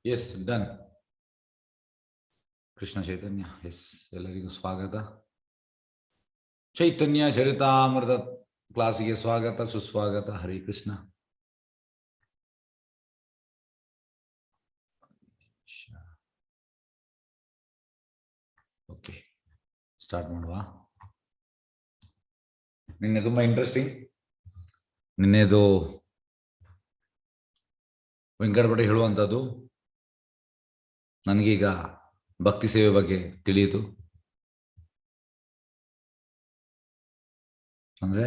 S done. Krishna Chaitanya. Yes, ಎಲ್ಲರಿಗೂ ಸ್ವಾಗತ. ಚೈತನ್ಯ ಚರಿತಾಮೃತ ಕ್ಲಾಸಿಗೆ ಸ್ವಾಗತ, ಸುಸ್ವಾಗತ. ಹರಿ ಕೃಷ್ಣ. ಓಕೆ, ಸ್ಟಾರ್ಟ್ ಮಾಡುವ. ನಿನ್ನೆ ತುಂಬಾ ಇಂಟ್ರೆಸ್ಟಿಂಗ್. ನಿನ್ನೆದು ವೆಂಕಟಪಟ ಹೇಳುವಂಥದ್ದು ನನಗೀಗ ಭಕ್ತಿ ಸೇವೆ ಬಗ್ಗೆ ತಿಳಿಯಿತು. ಅಂದರೆ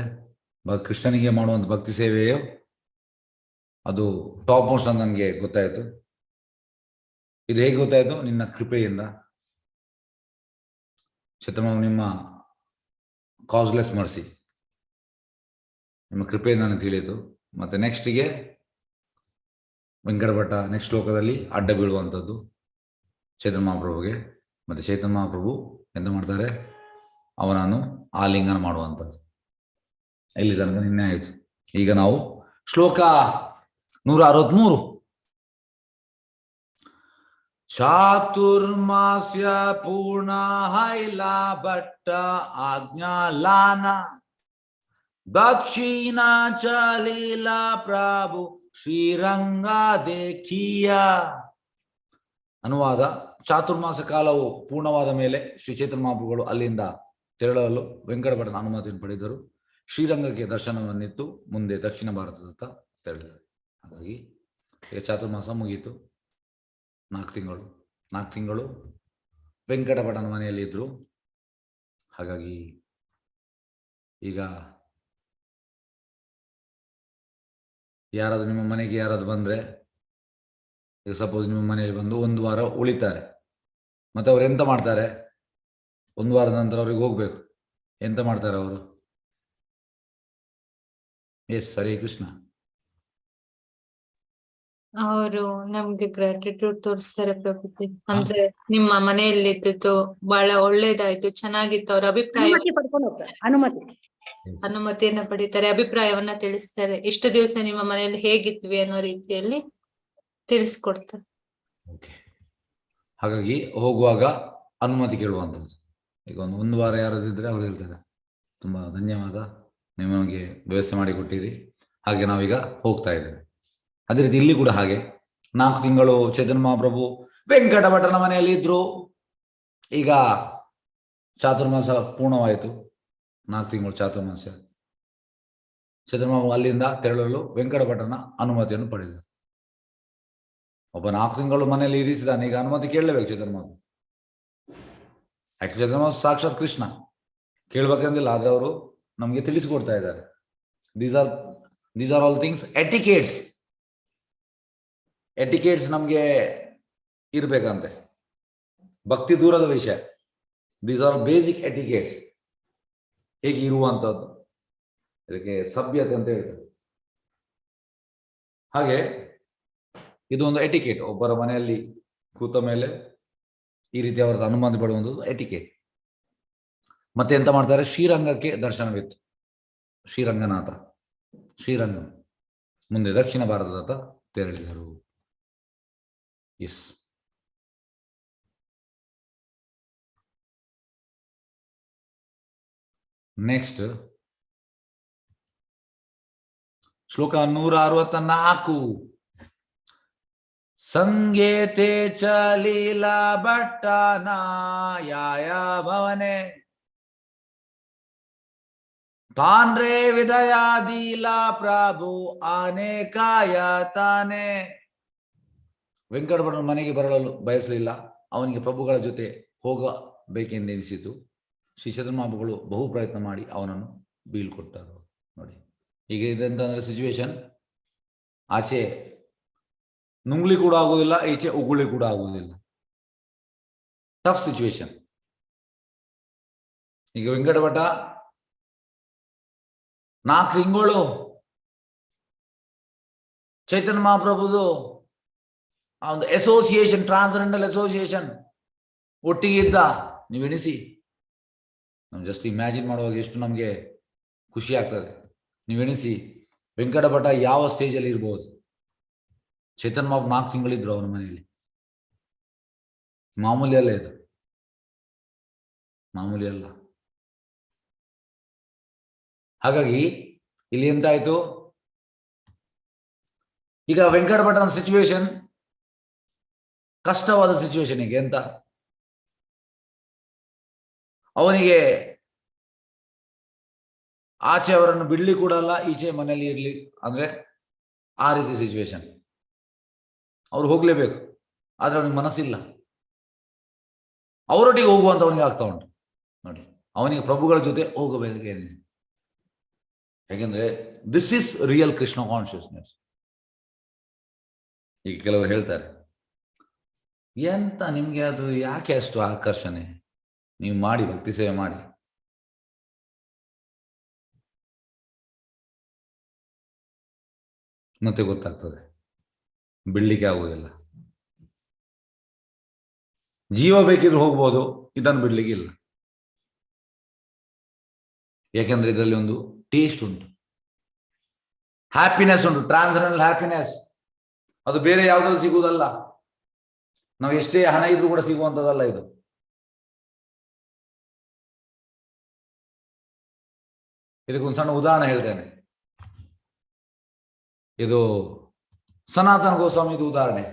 ಕೃಷ್ಣನಿಗೆ ಮಾಡುವಂಥ ಭಕ್ತಿ ಸೇವೆಯು ಅದು ಟಾಪ್ ಮೋಸ್ಟ್ ಅಂತ ನನಗೆ ಗೊತ್ತಾಯಿತು. ಇದು ಹೇಗೆ ಗೊತ್ತಾಯಿತು? ನಿನ್ನ ಕೃಪೆಯಿಂದ. ಚತುರ್ಮ, ನಿಮ್ಮ ಕಾಸ್ಲೆಸ್ ಮರ್ಸಿ, ನಿಮ್ಮ ಕೃಪೆಯಿಂದ ನನಗೆ ತಿಳಿಯಿತು. ಮತ್ತು ನೆಕ್ಸ್ಟಿಗೆ ವೆಂಕಟಭಟ್ಟ ನೆಕ್ಸ್ಟ್ ಶ್ಲೋಕದಲ್ಲಿ ಅಡ್ಡ ಬೀಳುವಂಥದ್ದು ಚೈತನ್ಯ ಮಹಾಪ್ರಭುಗೆ. ಮತ್ತು ಚೈತನ್ಯ ಮಹಾಪ್ರಭು ಎಂತ ಮಾಡ್ತಾರೆ? ಅವನನ್ನು ಆಲಿಂಗನ ಮಾಡುವಂಥದ್ದು. ಇಲ್ಲಿ ತನಕ ನಿನ್ನೆ ಆಯಿತು. ಈಗ ನಾವು ಶ್ಲೋಕ 163. ಚಾತುರ್ಮಾಸ್ಯ ಪೂರ್ಣ ಹೈಲಾ ಭಟ್ಟ ಆಜ್ಞಾಲಾನ ದಕ್ಷಿಣಾ ಚ ಲೀಲಾ ಪ್ರಭು ಶ್ರೀರಂಗ ದೇಖಿಯ. ಅನುವಾದ: ಚಾತುರ್ಮಾಸ ಕಾಲವು ಪೂರ್ಣವಾದ ಮೇಲೆ ಶ್ರೀ ಚೈತನ್ಯ ಮಹಾಪ್ರಭುಗಳು ಅಲ್ಲಿಂದ ತೆರಳಲು ವೆಂಕಟಭಟ್ಟನ ಅನುಮತಿಯನ್ನು ಪಡೆದರು. ಶ್ರೀರಂಗಕ್ಕೆ ದರ್ಶನವನ್ನಿತ್ತು ಮುಂದೆ ದಕ್ಷಿಣ ಭಾರತದತ್ತ ತೆರಳಿದರು. ಹಾಗಾಗಿ ಈಗ ಚಾತುರ್ಮಾಸ ಮುಗೀತು. 4 ತಿಂಗಳು ವೆಂಕಟಭಟ್ಟನ ಮನೆಯಲ್ಲಿ ಇದ್ರು. ಹಾಗಾಗಿ ಈಗ ಯಾರಾದ್ರೂ ನಿಮ್ಮ ಮನೆಗೆ ಯಾರಾದ್ರು ಬಂದರೆ, ಈಗ ಸಪೋಸ್ ನಿಮ್ಮ ಮನೆಯಲ್ಲಿ ಬಂದು 1 ವಾರ ಉಳಿತಾರೆ, ಮತ್ತು ಅವ್ರು ಎಂತ ಮಾಡ್ತಾರೆ? 1 ವಾರದ ನಂತರ ಅವ್ರಿಗೆ ಹೋಗ್ಬೇಕು. ಎಂತ ಮಾಡ್ತಾರೆ ಅವರು? ಎಸ್, ಹರೇ ಕೃಷ್ಣ. ಅವರು ನಮ್ಗೆ ಗ್ರಾಟಿಟ್ಯೂಡ್ ತೋರಿಸ್ತಾರೆ ಪ್ರಭುಜಿ. ಅಂದ್ರೆ ನಿಮ್ಮ ಮನೆಯಲ್ಲಿ ಇದ್ದಿದ್ದು ಬಹಳ ಒಳ್ಳೇದಾಯ್ತು, ಚೆನ್ನಾಗಿತ್ತು. ಅವ್ರ ಅನುಮತಿಯನ್ನ ಪಡಿತಾರೆ, ಅಭಿಪ್ರಾಯವನ್ನ ತಿಳಿಸ್ತಾರೆ. ಇಷ್ಟು ದಿವಸ ನಿಮ್ಮ ಮನೆಯಲ್ಲಿ ಹೇಗಿದ್ವಿ ಅನ್ನೋ ರೀತಿಯಲ್ಲಿ ತಿಳಿಸ್ಕೊಡ್ತಾರೆ. ಹಾಗಾಗಿ ಹೋಗುವಾಗ ಅನುಮತಿ ಕೇಳುವಂಥದ್ದು. ಈಗ 1 ವಾರ ಯಾರಾದ್ರೂ ಇದ್ರೆ ಅವ್ರು ಹೇಳ್ತಾರೆ, ತುಂಬಾ ಧನ್ಯವಾದ, ನೀವು ನಮಗೆ ವ್ಯವಸ್ಥೆ ಮಾಡಿಕೊಟ್ಟಿರಿ, ಹಾಗೆ ನಾವೀಗ ಹೋಗ್ತಾ ಇದ್ದೇವೆ. ಅದೇ ರೀತಿ ಇಲ್ಲಿ ಕೂಡ ಹಾಗೆ 4 ತಿಂಗಳು ಚೈತನ್ಯ ಮಹಾಪ್ರಭು ವೆಂಕಟಭಟ್ಟನ ಮನೆಯಲ್ಲಿ ಇದ್ರು. ಈಗ ಚಾತುರ್ಮಾಸ ಪೂರ್ಣವಾಯಿತು. 4 ತಿಂಗಳು ಚಾತುರ್ಮಾಸ. ಚೈತನ್ಯ ಮಹಾಪ್ರಭು ಅಲ್ಲಿಂದ ತೆರಳಲು ವೆಂಕಟಭಟ್ಟನ ಅನುಮತಿಯನ್ನು ಪಡೆದರು. ಒಬ್ಬ 4 ತಿಂಗಳು ಮನೆಯಲ್ಲಿ ಇರಿಸಿದಾನೆ, ಈಗ ಅನುಮತಿ ಕೇಳಲೇಬೇಕು ಚೈತನ್ಯ ಮಹಾಪ್ರಭು. ಆಕ್ಚುಲಿ ಚೈತನ್ಯ ಮಹಾಪ್ರಭು ಸಾಕ್ಷಾತ್ ಕೃಷ್ಣ, ಕೇಳ್ಬೇಕಂದಿಲ್ಲ, ಆದ್ರೆ ಅವರು ನಮಗೆ ತಿಳಿಸಿಕೊಡ್ತಾ ಇದ್ದಾರೆ. ದೀಸ್ ಆರ್ ಆಲ್ ಥಿಂಗ್ಸ್ ಎಟಿಕೇಟ್ಸ್ ನಮಗೆ ಇರ್ಬೇಕಂತೆ. ಭಕ್ತಿ ದೂರದ ವಿಷಯ. ದೀಸ್ ಆರ್ ಬೇಸಿಕ್ ಎಟಿಕೇಟ್ಸ್, ಹೇಗೆ ಇರುವಂಥದ್ದು, ಇದಕ್ಕೆ ಸಭ್ಯತೆ ಅಂತ ಹೇಳ್ತಾರೆ. ಹಾಗೆ ಇದು ಒಂದು ಎಟಿಕೇಟ್. ಒಬ್ಬರ ಮನೆಯಲ್ಲಿ ಕೂತ ಮೇಲೆ ಈ ರೀತಿ ಅವರ ಅನುಮತಿ ಪಡುವಂಥದ್ದು ಎಟಿಕೇಟ್. ಮತ್ತೆ ಎಂತ ಮಾಡ್ತಾರೆ? ಶ್ರೀರಂಗಕ್ಕೆ ದರ್ಶನವಿತ್ತು. ಶ್ರೀರಂಗನಾಥ, ಶ್ರೀರಂಗ ಮುಂದೆ ದಕ್ಷಿಣ ಭಾರತದತ್ತ ತೆರಳಿದರು. ಎಸ್, ನೆಕ್ಸ್ಟ್ ಶ್ಲೋಕ 164. ಸಂಗೇತೆ ಚ ಲೀಲಾ ಭಟ್ಟನ ಯಾಯ ಭವನೆ ತಾನ್ರೇ ವಿದಯಾದೀಲಾ ಪ್ರಭು ಅನೇಕಾಯ ತಾನೆ. ವೆಂಕಟಭಟ್ಟನ ಮನೆಗೆ ಬರಲು ಬಯಸಲಿಲ್ಲ. ಅವನಿಗೆ ಪ್ರಭುಗಳ ಜೊತೆ ಹೋಗಬೇಕೆಂದೆನಿಸಿತು. ಶ್ರೀ ಚೈತನ್ಯ ಮಹಾಪ್ರಭುಗಳು ಬಹು ಪ್ರಯತ್ನ ಮಾಡಿ ಅವನನ್ನು ಬೀಳ್ಕೊಟ್ಟರು. ನೋಡಿ, ಈಗ ಇದಂತಂದ್ರೆ ಸಿಚುವೇಶನ್, ಆಚೆ ನುಂಗ್ಲಿ ಕೂಡ ಆಗುವುದಿಲ್ಲ, ಈಚೆ ಉಗುಳಿ ಕೂಡ ಆಗುವುದಿಲ್ಲ. Tough situation. ಈಗ ವೆಂಕಟಭಟ್ಟ 4 ತಿಂಗಳು ಚೈತನ್ಯ ಮಹಾಪ್ರಭುದು ಆ ಒಂದು ಅಸೋಸಿಯೇಷನ್, ಟ್ರಾನ್ಸ್ಜೆಂಡಲ್ ಅಸೋಸಿಯೇಷನ್ ಒಟ್ಟಿಗೆ ಇದ್ದ. ನೀವು ಎಣಿಸಿ, ನಾವು ಜಸ್ಟ್ ಇಮ್ಯಾಜಿನ್ ಮಾಡುವಾಗ ಎಷ್ಟು ನಮಗೆ ಖುಷಿ ಆಗ್ತದೆ. ನೀವು ಎಣಿಸಿ, ವೆಂಕಟಭಟ್ಟ ಯಾವ ಸ್ಟೇಜಲ್ಲಿ ಇರ್ಬೋದು? ಚೈತನ್ಯ ಮಹಾಪ್ರಭು 4 ತಿಂಗಳಿದ್ರು ಅವನ ಮನೆಯಲ್ಲಿ. ಮಾಮೂಲಿ ಅಲ್ಲ ಇದು, ಮಾಮೂಲಿ ಅಲ್ಲ. ಹಾಗಾಗಿ ಇಲ್ಲಿ ಎಂತಾಯ್ತು, ಈಗ ವೆಂಕಟ ಭಟ್ನ ಸಿಚುವೇಶನ್ ಕಷ್ಟವಾದ ಸಿಚುವೇಶನ್. ಈಗ ಎಂತ, ಅವನಿಗೆ ಆಚೆ ಅವರನ್ನು ಬಿಡ್ಲಿ ಕೂಡ ಅಲ್ಲ, ಈಚೆ ಮನೆಯಲ್ಲಿ ಇರ್ಲಿ, ಅಂದ್ರೆ ಆ ರೀತಿ ಸಿಚುವೇಶನ್. ಅವ್ರು ಹೋಗ್ಲೇಬೇಕು, ಆದ್ರೆ ಅವನಿಗೆ ಮನಸ್ಸಿಲ್ಲ, ಅವರೊಟ್ಟಿಗೆ ಹೋಗುವಂತ ಅವನಿಗೆ ಆಗ್ತಾ ಉಂಟು ನೋಡಿ. ಅವನಿಗೆ ಪ್ರಭುಗಳ ಜೊತೆ ಹೋಗಬೇಕೇನಿದೆ, ಯಾಕೆಂದ್ರೆ this is real Krishna consciousness. ಈಗ ಕೆಲವರು ಹೇಳ್ತಾರೆ, ಎಂತ ನಿಮ್ಗೆ ಅದು ಯಾಕೆ ಅಷ್ಟು ಆಕರ್ಷಣೆ, ನೀವು ಮಾಡಿ ಭಕ್ತಿ ಸೇವೆ ಮಾಡಿ. ಮತ್ತೆ ಗೊತ್ತಾಗ್ತದೆ ಬಿಡ್ಲಿಕ್ಕೆ ಆಗುವುದಿಲ್ಲ. ಜೀವ ಬೇಕಿದ್ರು ಹೋಗ್ಬೋದು, ಇದನ್ನು ಬಿಡ್ಲಿಕ್ಕೆ ಇಲ್ಲ. ಯಾಕೆಂದ್ರೆ ಇದರಲ್ಲಿ ಒಂದು ಟೇಸ್ಟ್ ಉಂಟು, ಹ್ಯಾಪಿನೆಸ್ ಉಂಟು, ಟ್ರಾನ್ಸ್ಜೆಂಡಲ್ ಹ್ಯಾಪಿನೆಸ್. ಅದು ಬೇರೆ ಯಾವುದ್ರಲ್ಲಿ ಸಿಗುವುದಲ್ಲ, ನಾವು ಎಷ್ಟೇ ಹಣ ಇದ್ರೂ ಕೂಡ ಸಿಗುವಂತದ್ದಲ್ಲ ಇದು. ಇದಕ್ಕೊಂದು ಸಣ್ಣ ಉದಾಹರಣೆ ಹೇಳ್ತೇನೆ. ಇದು ಸನಾತನ ಗೋಸ್ವಾಮಿದು ಉದಾಹರಣೆ.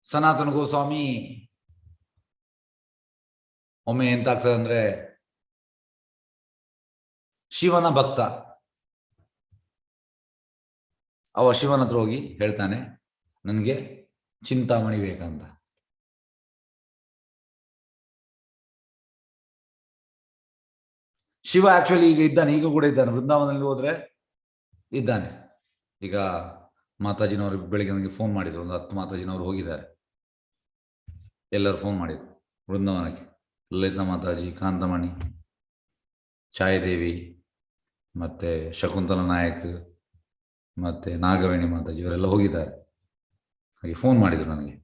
ಸನಾತನ ಗೋಸ್ವಾಮಿ ಒಮ್ಮೆ ಎಂತಾಗ್ತದೆ ಅಂದ್ರೆ, ಶಿವನ ಭಕ್ತ. ಅವ ಶಿವನ ಹತ್ರ ಹೋಗಿ ಹೇಳ್ತಾನೆ, ನನಗೆ ಚಿಂತಾಮಣಿ ಬೇಕಂತ. ಶಿವ ಆಕ್ಚುಲಿ ಈಗ ಇದ್ದಾನೆ, ಈಗ ಕೂಡ ಇದ್ದಾನೆ, ವೃಂದಾವನದಲ್ಲಿ ಹೋದ್ರೆ ಇದ್ದಾನೆ. ಈಗ ಮಾತಾಜಿನವರು ಬೆಳಿಗ್ಗೆ ನನಗೆ ಫೋನ್ ಮಾಡಿದ್ರು, ಒಂದು 10 ಮಾತಾಜಿನವರು ಹೋಗಿದ್ದಾರೆ, ಎಲ್ಲರೂ ಫೋನ್ ಮಾಡಿದ್ರು ವೃಂದಾವನಕ್ಕೆ. ಲಲಿತಾ ಮಾತಾಜಿ, ಕಾಂತಮಣಿ, ಛಾಯಾದೇವಿ, ಮತ್ತೆ ಶಕುಂತಲ ನಾಯಕ್, ಮತ್ತೆ ನಾಗವೇಣಿ ಮಾತಾಜಿ, ಇವರೆಲ್ಲ ಹೋಗಿದ್ದಾರೆ. ಹಾಗೆ ಫೋನ್ ಮಾಡಿದ್ರು ನನಗೆ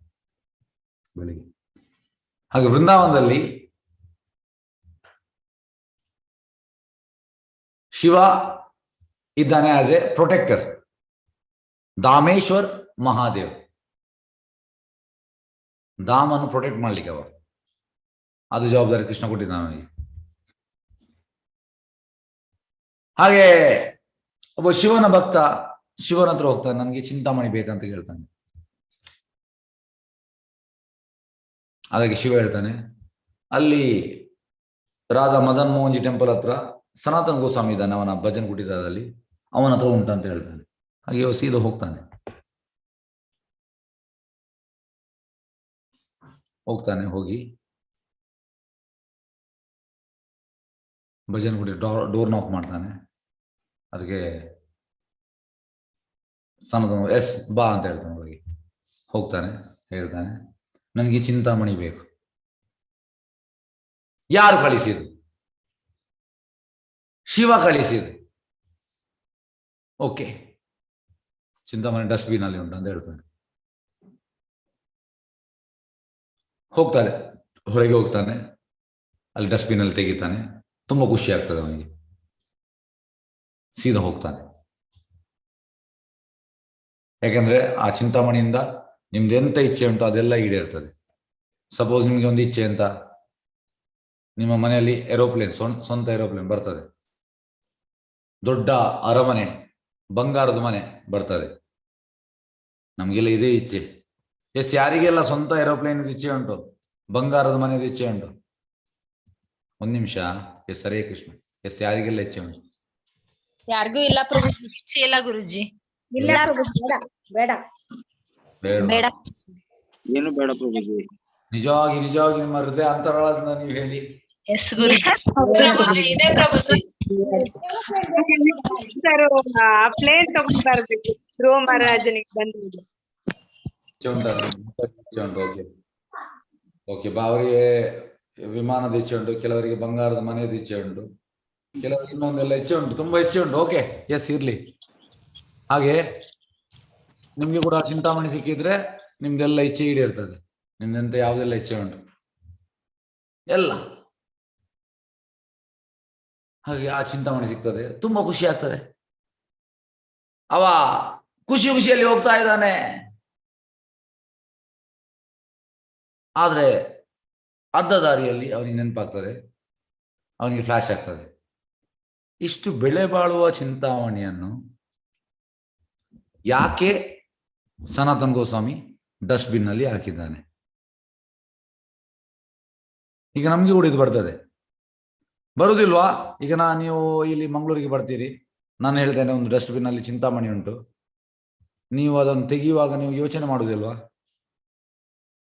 ಬೆಳಿಗ್ಗೆ. ಹಾಗೆ ವೃಂದಾವನದಲ್ಲಿ ಶಿವ ಇದ್ದಾನೆ as a protector, Dhameshwar Mahadev. ಧಾಮನ್ನು ಪ್ರೊಟೆಕ್ಟ್ ಮಾಡ್ಲಿಕ್ಕೆ ಅವರು, ಅದು ಜವಾಬ್ದಾರಿ ಕೃಷ್ಣ ಕೊಟ್ಟಿದ್ದಾನೆ ಅವನಿಗೆ. ಹಾಗೆ ಒಬ್ಬ ಶಿವನ ಭಕ್ತ ಶಿವನ ಹತ್ರ ಹೋಗ್ತಾನೆ, ನನಗೆ ಚಿಂತಾಮಣಿ ಬೇಕಂತ ಹೇಳ್ತಾನೆ. ಅದಕ್ಕೆ ಶಿವ ಹೇಳ್ತಾನೆ, ಅಲ್ಲಿ ರಾಧಾ ಮದನ್ ಮೋಹನ್ಜಿ ಟೆಂಪಲ್ ಹತ್ರ ಸನಾತನ ಗೋಸ್ವಾಮಿ ಇದ್ದಾನೆ, ಅವನ ಭಜನ್ ಕುಟಿತದಲ್ಲಿ, ಅವನ ಹತ್ರ ಉಂಟಂತ ಹೇಳ್ತಾನೆ. ಹಾಗೆ ಸೀದಾ ಹೋಗ್ತಾನೆ. ಹೋಗಿ ಭಜನ್ ಕುಟಿ ಡೋರ್ ನಾಕ್ ಮಾಡ್ತಾನೆ. ಅದಕ್ಕೆ ಸನಾತನ ಎಸ್ ಬಾ ಅಂತ ಹೇಳ್ತಾನೆ. ಒಳಗೆ ಹೋಗ್ತಾನೆ, ಹೇಳ್ತಾನೆ, ನನಗೆ ಚಿಂತಾಮಣಿ ಬೇಕು. ಯಾರು ಕಳಿಸಿದ್ರು? ಶಿವ ಕಳಿಸಿದ್ರು. ಓಕೆ, ಚಿಂತಾಮಣಿ ಡಸ್ಟ್ಬಿನ್ ಅಲ್ಲಿ ಉಂಟು ಅಂತ ಹೇಳ್ತಾನೆ. ಹೋಗ್ತಾನೆ, ಹೊರಗೆ ಹೋಗ್ತಾನೆ, ಅಲ್ಲಿ ಡಸ್ಟ್ಬಿನ್ ಅಲ್ಲಿ ತೆಗಿತಾನೆ. ತುಂಬಾ ಖುಷಿ ಆಗ್ತದೆ ಅವನಿಗೆ. ಸೀದಾ ಹೋಗ್ತಾನೆ, ಯಾಕಂದ್ರೆ ಆ ಚಿಂತಾಮಣಿಯಿಂದ ನಿಮ್ದು ಎಂತ ಇಚ್ಛೆ ಉಂಟು ಅದೆಲ್ಲ ಈಡೇರ್ತದೆ. ಸಪೋಸ್ ನಿಮ್ಗೆ ಒಂದು ಇಚ್ಛೆ ಅಂತ, ನಿಮ್ಮ ಮನೆಯಲ್ಲಿ ಏರೋಪ್ಲೇನ್, ಸ್ವಂತ ಏರೋಪ್ಲೇನ್ ಬರ್ತದೆ, ದೊಡ್ಡ ಅರಮನೆ, ಬಂಗಾರದ ಮನೆ ಬರ್ತದೆ. ನಮಗೆಲ್ಲ ಇದೇ ಇಚ್ಛೆ. ಎಸ್, ಯಾರಿಗೆಲ್ಲ ಸ್ವಂತ ಏರೋಪ್ಲೇನ್ ಇಚ್ಛೆ ಉಂಟು, ಬಂಗಾರದ ಮನೆಯದು ಇಚ್ಛೆ ಉಂಟು? ಒಂದ್ ನಿಮಿಷ. ಎಸ್, ಹರೇ ಕೃಷ್ಣ. ಎಸ್, ಯಾರಿಗೆಲ್ಲ ಇಚ್ಛೆ ಉಂಟು? ಯಾರಿಗೂ ಇಲ್ಲ ಪ್ರಭುಜಿ, ಇಚ್ಛೆ ಇಲ್ಲ ಗುರುಜಿ. ಇಲ್ಲ ಪ್ರಭುಜಿ, ಬೇಡ ಬೇಡ, ಏನು ಬೇಡ ಪ್ರಭುಜಿ. ನಿಜವಾಗಿ ನಿಮ್ಮ ಹೃದಯ ಅಂತರಾಳದಿಂದ ನೀವು ಹೇಳಿ. ಎಸ್ ಗುರುಜಿ. ಪ್ರಭುಜಿ ಇದೆ ಪ್ರಭುಜಿ. ಪ್ಲೇನ್ ತಗೊಂಡ್ ಬರ್ಬೇಕು ಧ್ರುವ ಮಹಾರಾಜನಿಗೆ ಬಂದಿದೆ. ಓಕೆ ಬಾ. ಅವರಿಗೆ ವಿಮಾನದ ಇಚ್ಛೆ ಉಂಟು, ಕೆಲವರಿಗೆ ಬಂಗಾರದ ಮನೆಯದ ಇಚ್ಛೆ ಉಂಟು, ಕೆಲವರಿಗೆ ಇನ್ನೊಂದೆಲ್ಲ ಇಚ್ಛೆ ಉಂಟು, ತುಂಬಾ ಇಚ್ಛೆ ಉಂಟು. ಓಕೆ, ಎಸ್, ಇರ್ಲಿ. ಹಾಗೆ ನಿಮ್ಗೆ ಕೂಡ ಚಿಂತಾಮಣಿ ಸಿಕ್ಕಿದ್ರೆ ನಿಮ್ದೆಲ್ಲ ಇಚ್ಛೆ ಈಡೇರ್ತದೆ. ನಿಮ್ದಂತ ಯಾವ್ದೆಲ್ಲ ಇಚ್ಛೆ ಉಂಟು ಎಲ್ಲ. ಹಾಗೆ ಆ ಚಿಂತಾಮಣಿ ಸಿಗ್ತದೆ, ತುಂಬಾ ಖುಷಿ ಆಗ್ತದೆ. ಅವ ಖುಷಿಯಲ್ಲಿ ಹೋಗ್ತಾ ಇದ್ದಾನೆ. ಆದರೆ ಅರ್ಧ ದಾರಿಯಲ್ಲಿ ಅವನಿಗೆ ನೆನಪಾಗ್ತದೆ, ಅವನಿಗೆ ಫ್ಲಾಶ್ ಆಗ್ತದೆ, ಇಷ್ಟು ಬೆಲೆ ಬಾಳುವ ಚಿಂತಾಮಣಿಯನ್ನು ಯಾಕೆ ಸನಾತನ್ ಗೋಸ್ವಾಮಿ ಡಸ್ಟ್ಬಿನ್ ನಲ್ಲಿ ಹಾಕಿದ್ದಾನೆ? ಈಗ ನಮ್ಗೆ ಕೂಡ ಇದು ಬರ್ತದೆ, ಬರುವುದಿಲ್ವಾ? ಈಗ ನೀವು ಇಲ್ಲಿ ಮಂಗಳೂರಿಗೆ ಬರ್ತೀರಿ, ನಾನು ಹೇಳ್ತೇನೆ ಒಂದು ಡಸ್ಟ್ಬಿನ್ ಅಲ್ಲಿ ಚಿಂತಾಮಣಿ ಉಂಟು, ನೀವು ಅದನ್ನು ತೆಗೆಯುವಾಗ ನೀವು ಯೋಚನೆ ಮಾಡುವುದಿಲ್ವಾ?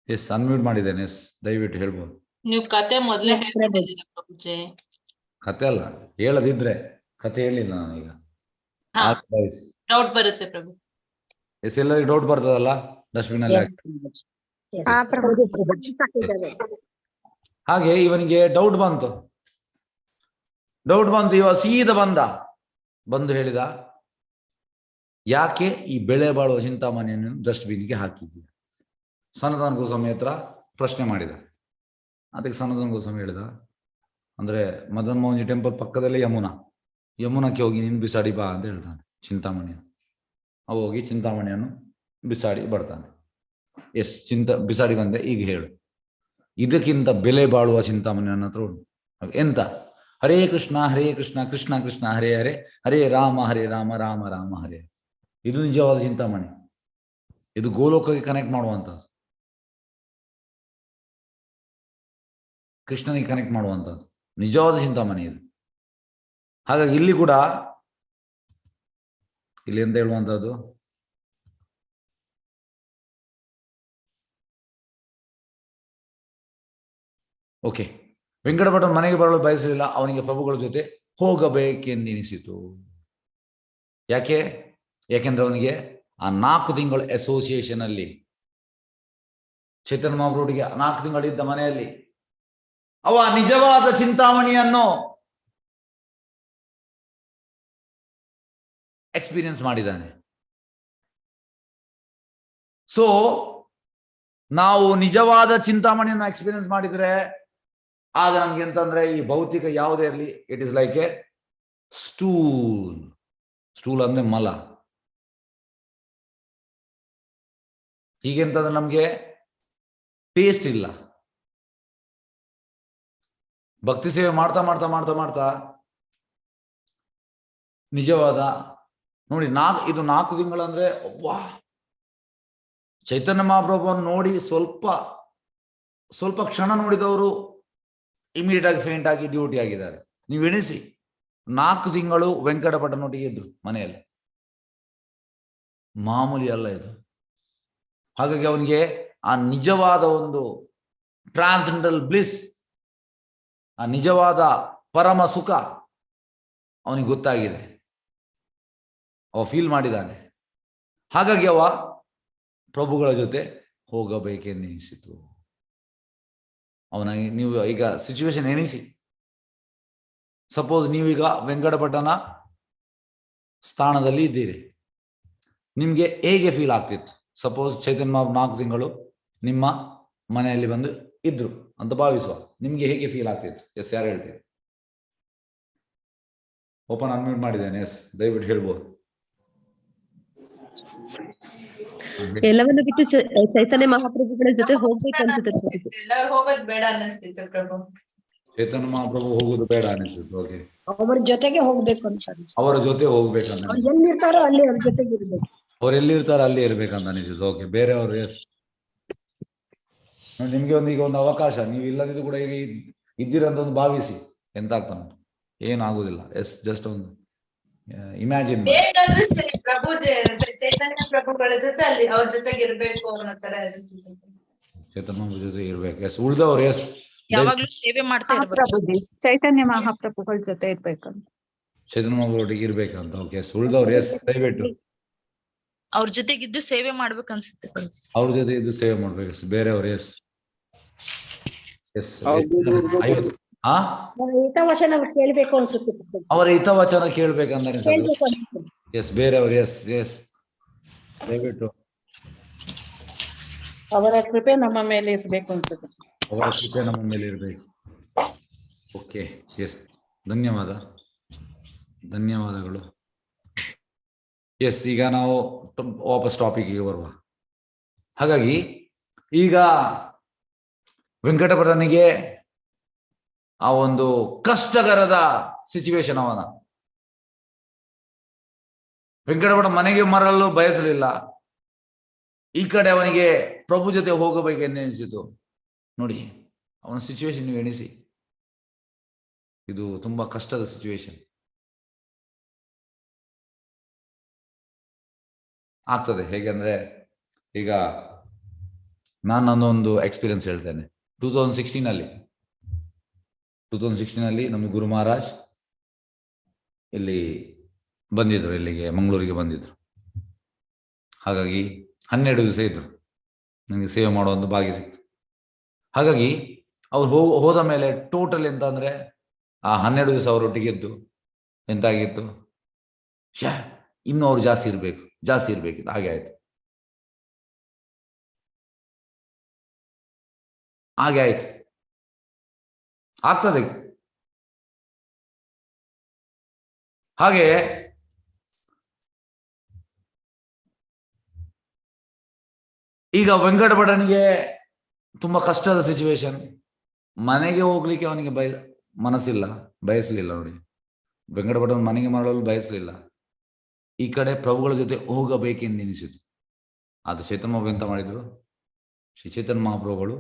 ಎಸ್, ಅನ್ಮ್ಯೂಟ್ ಮಾಡಿದ್ದೇನೆ. ಎಸ್, ದಯವಿಟ್ಟು ಹೇಳ್ಬೋದು. ನೀವು ಕತೆ ಮೊದಲೇ ಹೇಳ್ಬಿಟ್ಟಿದ್ದೀರಾ ಪ್ರಭುಜಿ. ಕತೆ ಅಲ್ಲ, ಹೇಳದಿದ್ರೆ ಕತೆ ಹೇಳಿಲ್ಲ ನಾನೀಗ. ಡೌಟ್ ಬರುತ್ತೆ ಪ್ರಭು. ಎಸ್, ಎಲ್ಲರಿಗೂ ಡೌಟ್ ಬರ್ತದಲ್ಲ ಡಸ್ಟ್ಬಿನ್ ಅಲ್ಲಿ ಹಾಗೆ ಇವನಿಗೆ ಡೌಟ್ ಬಂತು. ಇವ ಸೀದಾ ಬಂದು ಹೇಳಿದ, ಯಾಕೆ ಈ ಬೆಳೆ ಬಾಳುವ ಚಿಂತಾಮಣಿಯನ್ನು ಡಸ್ಟ್ಬಿನ್ಗೆ ಹಾಕಿದ್ದೀಯ? ಸನಾತನ ಗೋಸ್ವಾಮಿ ಹತ್ರ ಪ್ರಶ್ನೆ ಮಾಡಿದ. ಅದಕ್ಕೆ ಸನಾತನ ಗೋಸ್ವಾಮಿ ಹೇಳಿದ, ಅಂದ್ರೆ ಮದನ್ ಮೋಹನ್ಜಿ ಟೆಂಪಲ್ ಪಕ್ಕದಲ್ಲೇ ಯಮುನಕ್ಕೆ ಹೋಗಿ ನೀನು ಬಿಸಾಡಿ ಬಾ ಅಂತ ಹೇಳ್ತಾನೆ ಚಿಂತಾಮಣಿಯನ್ನು. ಅವ ಹೋಗಿ ಚಿಂತಾಮಣಿಯನ್ನು ಬಿಸಾಡಿ ಬರ್ತಾನೆ. ಎಸ್, ಬಿಸಾಡಿ ಬಂದೆ, ಈಗ ಹೇಳು, ಇದಕ್ಕಿಂತ ಬೆಲೆ ಬಾಳುವ ಚಿಂತಾಮಣಿ ನನ್ನ ಹತ್ರ ಉಂಟು. ಎಂತ? ಹರೇ ಕೃಷ್ಣ ಕೃಷ್ಣ ಕೃಷ್ಣ ಹರೇ ಹರೇ, ಹರೇ ರಾಮ ರಾಮ ರಾಮ ಹರೇ. ಇದು ನಿಜವಾದ ಚಿಂತಾಮಣಿ. ಇದು ಗೋಲೋಕಕ್ಕೆ ಕನೆಕ್ಟ್ ಮಾಡುವಂಥದ್ದು, ಕೃಷ್ಣನಿಗೆ ಕನೆಕ್ಟ್ ಮಾಡುವಂಥದ್ದು ನಿಜವಾದ ಚಿಂತಾಮಣಿ ಇದು. ಹಾಗಾಗಿ ಇಲ್ಲಿ ಕೂಡ ಎಂತ ಹೇಳುವಂಥದ್ದು, ಓಕೆ, ವೆಂಕಟಭಟನ ಮನೆಗೆ ಬರಲು ಬಯಸಲಿಲ್ಲ, ಅವನಿಗೆ ಪ್ರಭುಗಳ ಜೊತೆ ಹೋಗಬೇಕೆಂದೆನಿಸಿತು. ಯಾಕೆಂದ್ರೆ ಅವನಿಗೆ ಆ 4 ತಿಂಗಳ ಅಸೋಸಿಯೇಷನ್ ಅಲ್ಲಿ, ಚೈತನ್ಯ ಮಹಾಪ್ರಭುವಿಗೆ 4 ತಿಂಗಳಿದ್ದ ಮನೆಯಲ್ಲಿ ಅವ ನಿಜವಾದ ಚಿಂತಾಮಣಿಯನ್ನು ಎಕ್ಸ್ಪೀರಿಯನ್ಸ್ ಮಾಡಿದ್ದಾನೆ. ಸೊ ನಾವು ನಿಜವಾದ ಚಿಂತಾಮಣಿಯನ್ನು ಎಕ್ಸ್ಪೀರಿಯನ್ಸ್ ಮಾಡಿದ್ರೆ ಆಗ ನಮ್ಗೆ ಎಂತಂದ್ರೆ ಈ ಭೌತಿಕ ಯಾವುದೇ ಇರಲಿ, it is like A stool ಅಂದ್ರೆ ಮಲ. ಹೀಗೆಂತಂದ್ರೆ ನಮ್ಗೆ ಟೇಸ್ಟ್ ಇಲ್ಲ. ಭಕ್ತಿ ಸೇವೆ ಮಾಡ್ತಾ ಮಾಡ್ತಾ ಮಾಡ್ತಾ ಮಾಡ್ತಾ ನಿಜವಾದ ನೋಡಿ, ಇದು 4 ತಿಂಗಳಂದ್ರೆ ವಾ, ಚೈತನ್ಯ ಮಹಾಪ್ರಭುವನ್ನು ನೋಡಿ ಸ್ವಲ್ಪ ಕ್ಷಣ ನೋಡಿದವರು ಇಮಿಡಿಯೇಟ್ ಆಗಿ ಫೇಂಟ್ ಆಗಿ ಡ್ಯೂಟಿ ಆಗಿದ್ದಾರೆ. ನೀವು ಎಣಿಸಿ, 4 ತಿಂಗಳು ವೆಂಕಟಭಟನೊಟ್ಟಿಗೆ ಇದ್ರು ಮನೆಯಲ್ಲಿ, ಮಾಮೂಲಿ ಅಲ್ಲ ಇದು. ಹಾಗಾಗಿ ಅವನಿಗೆ ಆ ನಿಜವಾದ ಒಂದು ಟ್ರಾನ್ಸೆಂಡಲ್ ಬ್ಲಿಸ್, ಆ ನಿಜವಾದ ಪರಮ ಸುಖ ಅವನಿಗೆ ಗೊತ್ತಾಗಿದೆ, ಅವ ಫೀಲ್ ಮಾಡಿದ್ದಾನೆ. ಹಾಗಾಗಿ ಅವ ಪ್ರಭುಗಳ ಜೊತೆ ಹೋಗಬೇಕೆಂದೆನಿಸಿತು ಅವನಿಗೆ. ನೀವು ಈಗ ಸಿಚುವೇಶನ್ ಎಣಿಸಿ, ಸಪೋಸ್ ನೀವೀಗ ವೆಂಕಟಭಟನ ಸ್ಥಾನದಲ್ಲಿ ಇದ್ದೀರಿ, ನಿಮ್ಗೆ ಹೇಗೆ ಫೀಲ್ ಆಗ್ತಿತ್ತು? ಸಪೋಸ್ ಚೈತನ್ಯ 4 ತಿಂಗಳು ನಿಮ್ಮ ಮನೆಯಲ್ಲಿ ಬಂದು ಇದ್ರು ಅಂತ ಭಾವಿಸುವ, ನಿಮ್ಗೆ ಹೇಗೆ ಫೀಲ್ ಆಗ್ತಿತ್ತು? ಎಸ್, ಯಾರು ಹೇಳ್ತೀರಿ? ಓಪನ್ ಅನ್ಮ್ಯೂಟ್ ಮಾಡಿದ್ದೇನೆ. ಎಸ್, ದಯವಿಟ್ಟು ಹೇಳ್ಬೋದು. ಎಲ್ಲವನ್ನು ಬಿಟ್ಟು ಚೈತನ್ಯ ಮಹಾಪ್ರಭುಗಳ ಜೊತೆ ಹೋಗ್ಬೇಕು ಅನ್ಸುತ್ತೆ. ಹೋಗೋದ್ ಬೇಡ ಅನ್ನಿಸ್ತಿತ್ತು ಪ್ರಭು. ಚೈತನ್ಯ ಮಹಾಪ್ರಭು ಹೋಗುದು ಬೇಡ ಅನಿಸ್ತಿತ್ತು. ಓಕೆ, ಅವ್ರ ಜೊತೆಗೆ ಹೋಗ್ಬೇಕು ಅನ್ಸುತ್ತೆ. ಅವರ ಜೊತೆ ಹೋಗ್ಬೇಕಂತ, ಎಲ್ಲಿರ್ತಾರೋ ಅಲ್ಲಿ ಅವ್ರ ಜೊತೆಗೆ ಇರ್ಬೇಕು. ಅವ್ರು ಎಲ್ಲಿರ್ತಾರೋ ಅಲ್ಲಿ ಇರ್ಬೇಕಂತ ಅನಿಸಿತ್ತು. ಓಕೆ, ಬೇರೆಯವರು ಎಸ್, ನಿಮ್ಗೆ ಈಗ ಒಂದು ಅವಕಾಶ, ನೀವು ಇಲ್ಲದಿದ್ದು ಕೂಡ ಈಗ ಇದ್ದೀರಂತ ಒಂದು ಭಾವಿಸಿ, ಎಂತ ಆಗ್ತಾ ಉಂಟು? ಏನಾಗುದಿಲ್ಲ. ಎಸ್, ಜಸ್ಟ್ ಒಂದು ಇಮ್ಯಾಜಿನ್. ಪ್ರಭು ಚೈತನ್ಯ ಪ್ರಭುಗಳ ಜೊತೆ ಅಲ್ಲಿ ಅವ್ರ ಜೊತೆಗೆ ಇರ್ಬೇಕು ಅನ್ನೋ ತರ ಚೈತನ್ಯ ಜೊತೆ ಇರ್ಬೇಕು. ಎಸ್, ಉಳಿದವ್ರು ಎಸ್ ಯಾವಾಗ್ಲೂ ಸೇವೆ ಮಾಡ್ತಾ ಇರ್ಬೇಕು. ಚೈತನ್ಯ ಮಹಾಪ್ರಭುಗಳ ಜೊತೆ ಇರ್ಬೇಕಂತ, ಚೈತನ್ಯ ಮಹಾಪ್ರಭುಗಳಿಗೆ ಇರ್ಬೇಕಂತ. ಓಕೆ, ಎಸ್, ಉಳಿದವ್ರು ಎಸ್, ದಯವಿಟ್ಟು ಅವ್ರ ಜೊತೆಗಿದ್ದು ಸೇವೆ ಮಾಡ್ಬೇಕು ಅನ್ಸುತ್ತೆ. ಅವ್ರ ಜೊತೆ ಇದ್ದು ಸೇವೆ ಮಾಡ್ಬೇಕು. ಎಸ್, ಬೇರೆಯವ್ರು ಎಸ್ ಎಸ್ 50. ಹಿತವಚನ ಕೇಳ್ಬೇಕು ಅನ್ಸುತ್ತೆ. ಅವರ ಹಿತವಚನ ಕೇಳ್ಬೇಕಂತ ಅನಿಸ್ತದೆ. ಎಸ್, ಬೇರೆಯವರು ಎಸ್ ಎಸ್, ದಯವಿಟ್ಟು ಅವರ ಕೃಪೆ ನಮ್ಮ ಮೇಲೆ ಇರ್ಬೇಕು ಅನ್ಸುತ್ತೆ. ಅವರ ಕೃಪೆ ನಮ್ಮ ಮೇಲೆ ಇರಬೇಕು. ಓಕೆ, ಎಸ್, ಧನ್ಯವಾದಗಳು. ಎಸ್, ಈಗ ನಾವು ವಾಪಸ್ ಟಾಪಿಕ್ಗೆ ಬರುವ. ಹಾಗಾಗಿ ಈಗ ವೆಂಕಟಪಟನಿಗೆ ಆ ಒಂದು ಕಷ್ಟಕರದ ಸಿಚುವೇಶನ್ ಅವನ. ವೆಂಕಟಪಟ ಮನೆಗೆ ಮರಲು ಬಯಸಲಿಲ್ಲ. ಈ ಕಡೆ ಅವನಿಗೆ ಪ್ರಭು ಜೊತೆ ಹೋಗಬೇಕೆಂದೆನಿಸಿತು. ನೋಡಿ ಅವನ ಸಿಚುವೇಶನ್ ನೀವು ಎಣಿಸಿ. ಇದು ತುಂಬಾ ಕಷ್ಟದ ಸಿಚುವೇಶನ್ ಆಗ್ತದೆ. ಹೇಗೆಂದ್ರೆ ಈಗ ನಾನು ನನ್ನೊಂದು ಎಕ್ಸ್ಪೀರಿಯನ್ಸ್ ಹೇಳ್ತೇನೆ. 2016 ನಮ್ಮ ಗುರು ಮಹಾರಾಜ್ ಇಲ್ಲಿ ಬಂದಿದ್ರು, ಇಲ್ಲಿಗೆ ಮಂಗಳೂರಿಗೆ ಬಂದಿದ್ರು. ಹಾಗಾಗಿ 12 ದಿವಸ ಇದ್ರು. ನನಗೆ ಸೇವೆ ಮಾಡೋ ಒಂದು ಭಾಗ್ಯ ಸಿಕ್ತು. ಹಾಗಾಗಿ ಅವ್ರು ಹೋದ ಮೇಲೆ ಟೋಟಲ್ ಎಂತ ಅಂದ್ರೆ ಆ 12 ದಿವಸ ಅವರೊಟ್ಟಿಗೆ ಇದ್ದು ಎಂತಾಗಿತ್ತು, ಇನ್ನೂ ಅವ್ರು ಜಾಸ್ತಿ ಇರ್ಬೇಕಿತ್ತು. ಹಾಗೆ ಆಯ್ತು. ಆಗ್ತದೆ. ಹಾಗೆ ಈಗ ವೆಂಕಟಪಟನಿಗೆ ತುಂಬಾ ಕಷ್ಟದ ಸಿಚುವೇಶನ್. ಮನೆಗೆ ಹೋಗ್ಲಿಕ್ಕೆ ಅವನಿಗೆ ಬಯಸಲಿಲ್ಲ. ನೋಡಿ, ವೆಂಕಟಪಟನ ಮನೆಗೆ ಮಾಡಲು ಬಯಸಲಿಲ್ಲ. ಈ ಕಡೆ ಪ್ರಭುಗಳ ಜೊತೆ ಹೋಗಬೇಕೆಂದೆನಿಸಿತು. ಆದ್ರೆ ಚೇತನ್ ಮಹಾಪ್ರಭು ಎಂತ ಮಾಡಿದ್ರು, ಶ್ರೀ ಚೇತನ್ ಮಹಾಪ್ರಭುಗಳು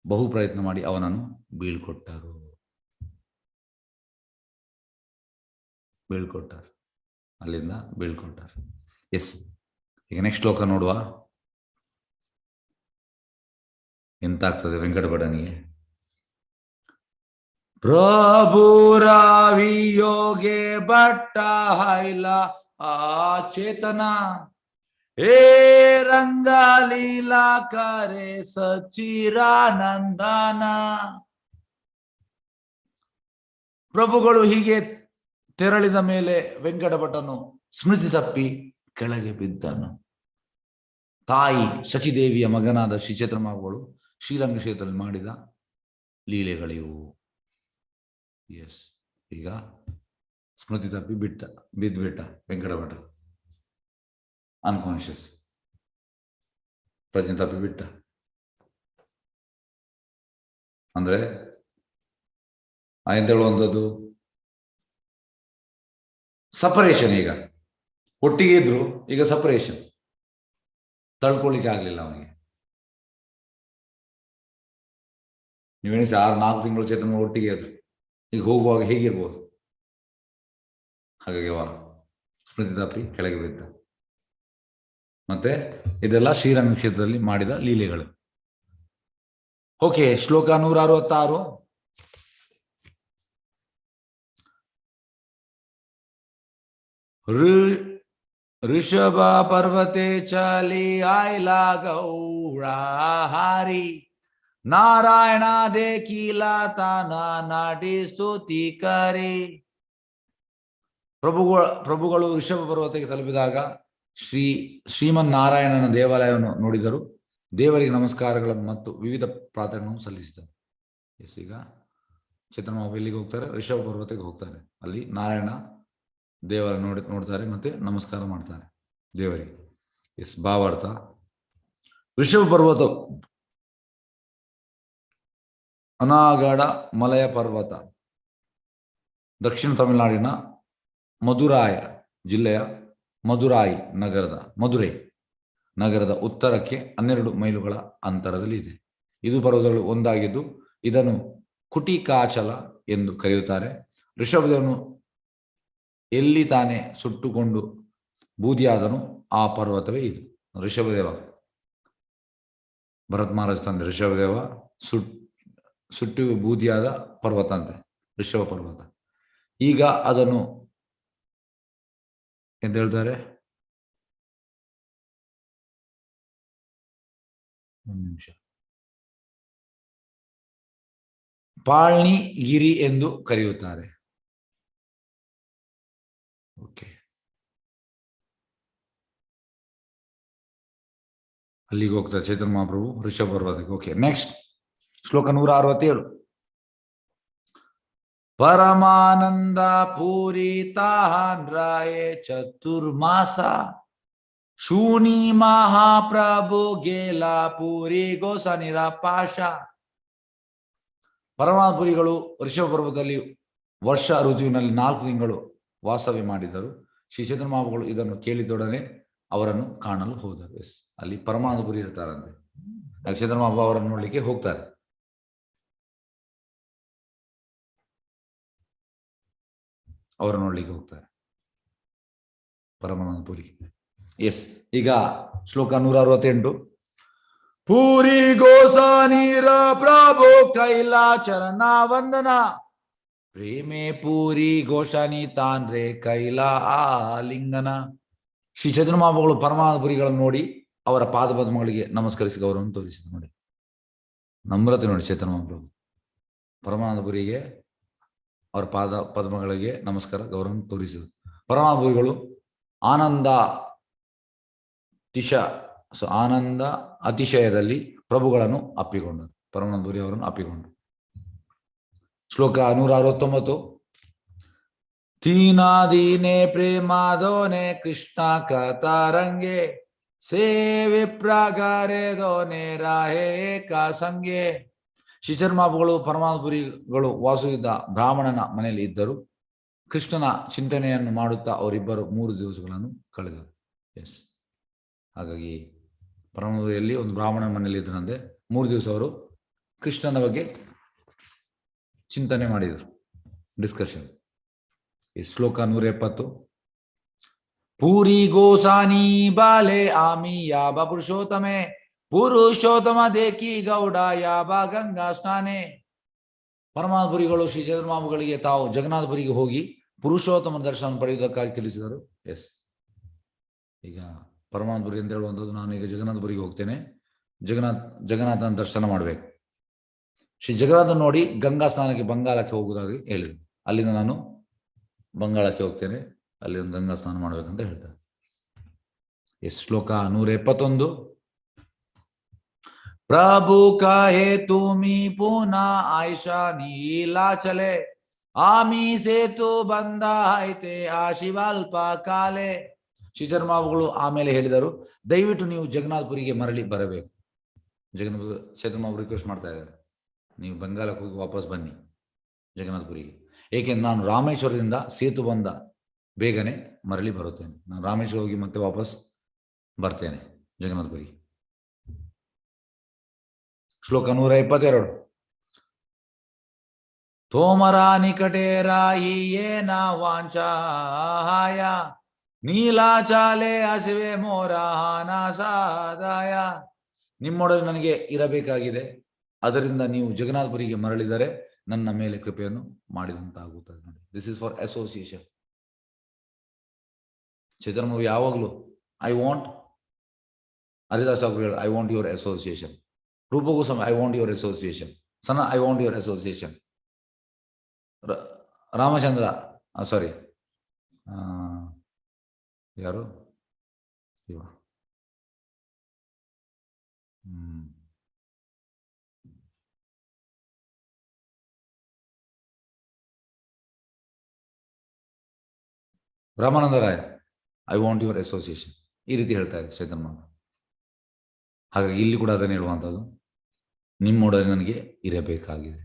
ಬಹು ಪ್ರಯತ್ನ ಮಾಡಿ ಅವನನ್ನು ಬೀಳ್ಕೊಟ್ಟರು. ಅಲ್ಲಿಂದ ಬೀಳ್ಕೊಟ್ಟಾರು. ಎಸ್, ಈಗ ನೆಕ್ಸ್ಟ್ ಶ್ಲೋಕ ನೋಡುವ. ಎಂತ ಆಗ್ತದೆ ವೆಂಕಟಪಟನಿಗೆ. ಪ್ರಭು ರಾವಿ ಯೋಗೆ ಬಟ್ಟ ಹೈಲ ಆ ಚೇತನ ಹೇ ರಂಗ ಲೀಲಾ ಕರೆ ಸಚಿರಾನಂದನ. ಪ್ರಭುಗಳು ಹೀಗೆ ತೆರಳಿದ ಮೇಲೆ ವೆಂಕಟಪಟನು ಸ್ಮೃತಿ ತಪ್ಪಿ ಕೆಳಗೆ ಬಿದ್ದನು. ತಾಯಿ ಶಚಿದೇವಿಯ ಮಗನಾದ ಶ್ರೀ ಚೇತನ ಮಹಾಪ್ರಭುಗಳು ಶ್ರೀರಂಗ ಕ್ಷೇತ್ರದಲ್ಲಿ ಮಾಡಿದ ಲೀಲೆಗಳಿವು. ಎಸ್, ಈಗ ಸ್ಮೃತಿ ತಪ್ಪಿ ಬಿದ್ಬಿಟ್ಟ ವೆಂಕಟಪಟ. ಅನ್ಕಾನ್ಶಿಯಸ್ ಪ್ರಜ್ಞೆ ತಪ್ಪಿ ಬಿಟ್ಟ. ಅಂದ್ರೆ ಎಂತ ಹೇಳುವಂಥದ್ದು, ಸಪರೇಷನ್. ಈಗ ಒಟ್ಟಿಗೆ ಇದ್ರು, ಈಗ ಸಪರೇಷನ್. ತಳ್ಕೊಳ್ಳಿಕ್ಕೆ ಆಗ್ಲಿಲ್ಲ ಅವನಿಗೆ. ನೀವೆಣಿಸಿ 6-4 ತಿಂಗಳು ಚೇತನ ಒಟ್ಟಿಗೆ ಇದ್ರು, ಈಗ ಹೋಗುವಾಗ ಹೇಗಿರ್ಬೋದು. ಹಾಗಾಗಿ ಸ್ಮೃತಿ ತಪ್ಪಿ ಕೆಳಗೆ ಬಿದ್ದ. ಮತ್ತೆ ಇದೆಲ್ಲ ಶ್ರೀರಂಗ ಕ್ಷೇತ್ರದಲ್ಲಿ ಮಾಡಿದ ಲೀಲೆಗಳು. ಓಕೆ, ಶ್ಲೋಕ 166. ಋಷಭ ಪರ್ವತೆ ಚಲಿ ಆಯ್ಲ ಗೌರಾಹಾರಿ ನಾರಾಯಣ ದೇಖಿಲ ತಾನ ನಾಟಿ ಸ್ತುತಿ ಕರೆ. ಪ್ರಭುಗಳು ಋಷಭ ಪರ್ವತಕ್ಕೆ ತಲುಪಿದಾಗ ಶ್ರೀಮನ್ನಾರಾಯಣನ ದೇವಾಲಯವನ್ನು ನೋಡಿದರು. ದೇವರಿಗೆ ನಮಸ್ಕಾರಗಳನ್ನು ಮತ್ತು ವಿವಿಧ ಪ್ರಾರ್ಥನೆಗಳನ್ನು ಸಲ್ಲಿಸಿದರು. ಎಸ್, ಈಗ ಚೇತನ ಮಹಾಪ್ರಭು ಎಲ್ಲಿಗೆ ಹೋಗ್ತಾರೆ? ಋಷಭ ಪರ್ವತಕ್ಕೆ ಹೋಗ್ತಾರೆ. ಅಲ್ಲಿ ನಾರಾಯಣ ದೇವರ ನೋಡ್ತಾರೆ ಮತ್ತೆ ನಮಸ್ಕಾರ ಮಾಡ್ತಾರೆ ದೇವರಿಗೆ. ಎಸ್, ಭಾವಾರ್ಥ. ಋಷಭ ಪರ್ವತ ಅನಾಗಢ ಮಲಯ ಪರ್ವತ ದಕ್ಷಿಣ ತಮಿಳುನಾಡಿನ ಮಧುರಾಯ ಜಿಲ್ಲೆಯ ಮಧುರೈ ನಗರದ ಉತ್ತರಕ್ಕೆ 12 ಮೈಲುಗಳ ಅಂತರದಲ್ಲಿ ಇದೆ. ಇದು ಪರ್ವತಗಳು ಒಂದಾಗಿದ್ದು ಇದನ್ನು ಕುಟಿಕಾಚಲ ಎಂದು ಕರೆಯುತ್ತಾರೆ. ಋಷಭದೇವನು ಎಲ್ಲಿ ತಾನೇ ಸುಟ್ಟುಕೊಂಡು ಬೂದಿಯಾದನು ಆ ಪರ್ವತವೇ ಇದು. ಋಷಭದೇವ ಭರತ್ ಮಹಾರಾಜ್ ತಂದೆ ಋಷಭದೇವ ಸುಟ್ಟು ಬೂದಿಯಾದ ಪರ್ವತ ಅಂತೆ ಋಷಭ ಪರ್ವತ. ಈಗ ಅದನ್ನು ಎಂತ ಹೇಳ್ತಾರೆ, ಒಂದು ನಿಮಿಷ, ಪಾಳ್ನಿಗಿರಿ ಎಂದು ಕರೆಯುತ್ತಾರೆ. ಓಕೆ, ಅಲ್ಲಿಗೆ ಹೋಗ್ತಾರೆ ಚೇತನ ಮಹಾಪ್ರಭು ಋಷಭ ಪರ್ವತಕ್ಕೆ. ಓಕೆ, ನೆಕ್ಸ್ಟ್ ಶ್ಲೋಕ 167. ಪರಮಾನಂದ ಪೂರಿತಾನ್ ರಾಯೇ ಚತುರ್ಮಾಸ ಶೂನಿ ಮಹಾಪ್ರಭು ಗೆಲ ಪೂರಿ ಗೋಸ ನಿರಾಪಾಶ. ಪರಮಾತ್ಮಪುರಿಗಳು ಋಷಭ ಪರ್ವತದಲ್ಲಿ ವರ್ಷ ಋತುವಿನಲ್ಲಿ 4 ತಿಂಗಳು ವಾಸ್ತವ್ಯ ಮಾಡಿದರು. ಶ್ರೀ ಚೈತನ್ಯ ಮಹಾಪ್ರಭುಗಳು ಇದನ್ನು ಕೇಳಿದೊಡನೆ ಅವರನ್ನು ಕಾಣಲು ಹೋದರು. ಎಸ್, ಅಲ್ಲಿ ಪರಮಾತ್ಮಪುರಿ ಇರ್ತಾರಂತೆ. ಚೈತನ್ಯ ಮಹಾಪ್ರಭು ಅವರನ್ನು ನೋಡ್ಲಿಕ್ಕೆ ಹೋಗ್ತಾರೆ. ಅವರನ್ನು ನೋಡ್ಲಿಕ್ಕೆ ಹೋಗ್ತಾರೆ ಪರಮಾನಂದಪುರಿ. ಎಸ್, ಈಗ ಶ್ಲೋಕ 168. ಪೂರಿ ಗೋಸಾನೀರ ಪ್ರಭು ಕೈಲಾ ಚರಣ ವಂದನ ಪ್ರೇಮೆ ಪೂರಿ ಗೋಶಾನಿ ತಾನ್ರೆ ಕೈಲಾ ಆಲಿಂಗನ. ಶ್ರೀ ಚೈತನ್ಯ ಮಹಾಪ್ರಭುಗಳು ಪರಮಾನಂದಪುರಿಗಳನ್ನು ನೋಡಿ ಅವರ ಪಾದಪದ್ಮಗಳಿಗೆ ನಮಸ್ಕರಿಸಿ ಗೌರವವನ್ನು ತೋರಿಸಿದ್ರು. ನೋಡಿ, ನಮ್ರತೆ ನೋಡಿ. ಚೈತನ್ಯ ಮಹಾಪ್ರಭು ಪರಮಾನಂದಪುರಿಗೆ ಅವರ ಪದ್ಮಗಳಿಗೆ ನಮಸ್ಕಾರ ಗೌರವವನ್ನು ತೋರಿಸಿದರು. ಪರಮಾನಂದಪುರಿಗಳು ಆನಂದ ಅತಿಶಯದಲ್ಲಿ ಪ್ರಭುಗಳನ್ನು ಅಪ್ಪಿಕೊಂಡರು. ಪರಮಾನಂದಪುರಿ ಅವರನ್ನು ಅಪ್ಪಿಕೊಂಡರು. ಶ್ಲೋಕ 169. ತೀನಾದೀನೆ ಪ್ರೇಮಾದೋನೆ ಕೃಷ್ಣ ಕತಾರಂಗೆ ಸೇವಿಪ್ರಾಗಾರೆ ದೋನೆ ರಾಹೇ ಕಾಸಂಗೆ. ಶ್ರೀಚರ್ಮಾಪುಗಳು ಪರಮಾನಂದಪುರಿಗಳು ವಾಸುವಿದ್ದ ಬ್ರಾಹ್ಮಣನ ಮನೆಯಲ್ಲಿ ಇದ್ದರು. ಕೃಷ್ಣನ ಚಿಂತನೆಯನ್ನು ಮಾಡುತ್ತಾ ಅವರಿಬ್ಬರು 3 ದಿವಸಗಳನ್ನು ಕಳೆದರು. ಎಸ್, ಹಾಗಾಗಿ ಪರಮಾನಂದಪುರಿಯಲ್ಲಿ ಒಂದು ಬ್ರಾಹ್ಮಣನ ಮನೆಯಲ್ಲಿ ಇದ್ದರಂತೆ 3 ದಿವಸ ಅವರು ಕೃಷ್ಣನ ಬಗ್ಗೆ ಚಿಂತನೆ ಮಾಡಿದರು, ಡಿಸ್ಕಷನ್. ಈ ಶ್ಲೋಕ 170. ಪೂರಿ ಗೋಸಾನಿ ಬಾಲೆ ಆಮಿ ಯಾಬ ಪುರುಷೋತ್ತಮೆ ಪುರುಷೋತ್ತಮ ದೇಕಿ ಗೌಡ ಯಾಬ ಗಂಗಾ ಸ್ನಾನೆ. ಪರಮಾನಂದಪುರಿಗಳು ಶ್ರೀ ಚೈತನ್ಯಗಳಿಗೆ ತಾವು ಜಗನ್ನಾಥಪುರಿಗೆ ಹೋಗಿ ಪುರುಷೋತ್ತಮ ದರ್ಶನ ಪಡೆಯುವುದಕ್ಕಾಗಿ ತಿಳಿಸಿದರು. ಎಸ್, ಈಗ ಪರಮಾನಂದಪುರಿ ಅಂತ ಹೇಳುವಂಥದ್ದು, ನಾನು ಈಗ ಜಗನ್ನಾಥಪುರಿಗೆ ಹೋಗ್ತೇನೆ, ಜಗನ್ನಾಥನ ದರ್ಶನ ಮಾಡಬೇಕು. ಶ್ರೀ ಜಗನ್ನಾಥನ ನೋಡಿ ಗಂಗಾ ಸ್ನಾನಕ್ಕೆ ಬಂಗಾಳಕ್ಕೆ ಹೋಗುವುದಾಗಿ ಹೇಳಿದರು. ಅಲ್ಲಿಂದ ನಾನು ಬಂಗಾಳಕ್ಕೆ ಹೋಗ್ತೇನೆ, ಅಲ್ಲಿ ಒಂದು ಗಂಗಾ ಸ್ನಾನ ಮಾಡ್ಬೇಕಂತ ಹೇಳ್ತಾರೆ. ಎಸ್, ಶ್ಲೋಕ 171. ಪ್ರಭು ಕಾಹೆ ತುಮಿ ಪುನಃ ಆಯಿಷಾ ನೀಲಾ ಚಲೆ ಆಮಿ ಸೇತು ಬಂದ ಐತೆ ಆಶಿವಲ್ಪ ಕಾಲೆ. ಶ್ರೀಚರ್ಮಾವುಗಳು ಆಮೇಲೆ ಹೇಳಿದರು, ದಯವಿಟ್ಟು ನೀವು ಜಗನ್ನಾಥಪುರಿಗೆ ಮರಳಿ ಬರಬೇಕು. ಚೈತನ್ಯ ರಿಕ್ವೆಸ್ಟ್ ಮಾಡ್ತಾ ಇದ್ದಾರೆ, ನೀವು ಬಂಗಾಳಕ್ಕೆ ಹೋಗಿ ವಾಪಸ್ ಬನ್ನಿ ಜಗನ್ನಾಥಪುರಿಗೆ. ಏಕೆಂದ್ರೆ ನಾನು ರಾಮೇಶ್ವರದಿಂದ ಸೇತು ಬಂದ ಬೇಗನೆ ಮರಳಿ ಬರುತ್ತೇನೆ. ನಾನು ರಾಮೇಶ್ವರ ಹೋಗಿ ಮತ್ತೆ ವಾಪಸ್ ಬರ್ತೇನೆ ಜಗನ್ನಾಥಪುರಿಗೆ. ಶ್ಲೋಕ 172. ತೋಮರ ನಿಕಟೆ ರಾಯಿ ಏನ ವಾಂಚಾಯ ನೀಲಾಚಾಲೆ ಹಸಿವೆ ಮೋರ ಹಾನಾಸಾದಾಯ. ನಿಮ್ಮೊಡನೆ ನನಗೆ ಇರಬೇಕಾಗಿದೆ, ಅದರಿಂದ ನೀವು ಜಗನ್ನಾಥಪುರಿಗೆ ಮರಳಿದರೆ ನನ್ನ ಮೇಲೆ ಕೃಪೆಯನ್ನು ಮಾಡಿದಂತಾಗುತ್ತದೆ. ನೋಡಿ, this is for association. Chaitanya ಯಾವಾಗಲೂ I want, Haridas Thakur I want your association. Rupa Goswami I want your association. ಸನ I want your association. Ramachandra sorry ಯಾರು ಇವ Ramananda Roy I want your association, ಈ ರೀತಿ ಹೇಳ್ತಾ ಇದೆ ಚೈತನ್ಯ. ಹಾಗಾಗಿ ಇಲ್ಲಿ ಕೂಡ ಅದನ್ನು ಹೇಳುವಂಥದ್ದು, ನಿಮ್ಮೊಡನೆ ನನಗೆ ಇರಬೇಕಾಗಿದೆ,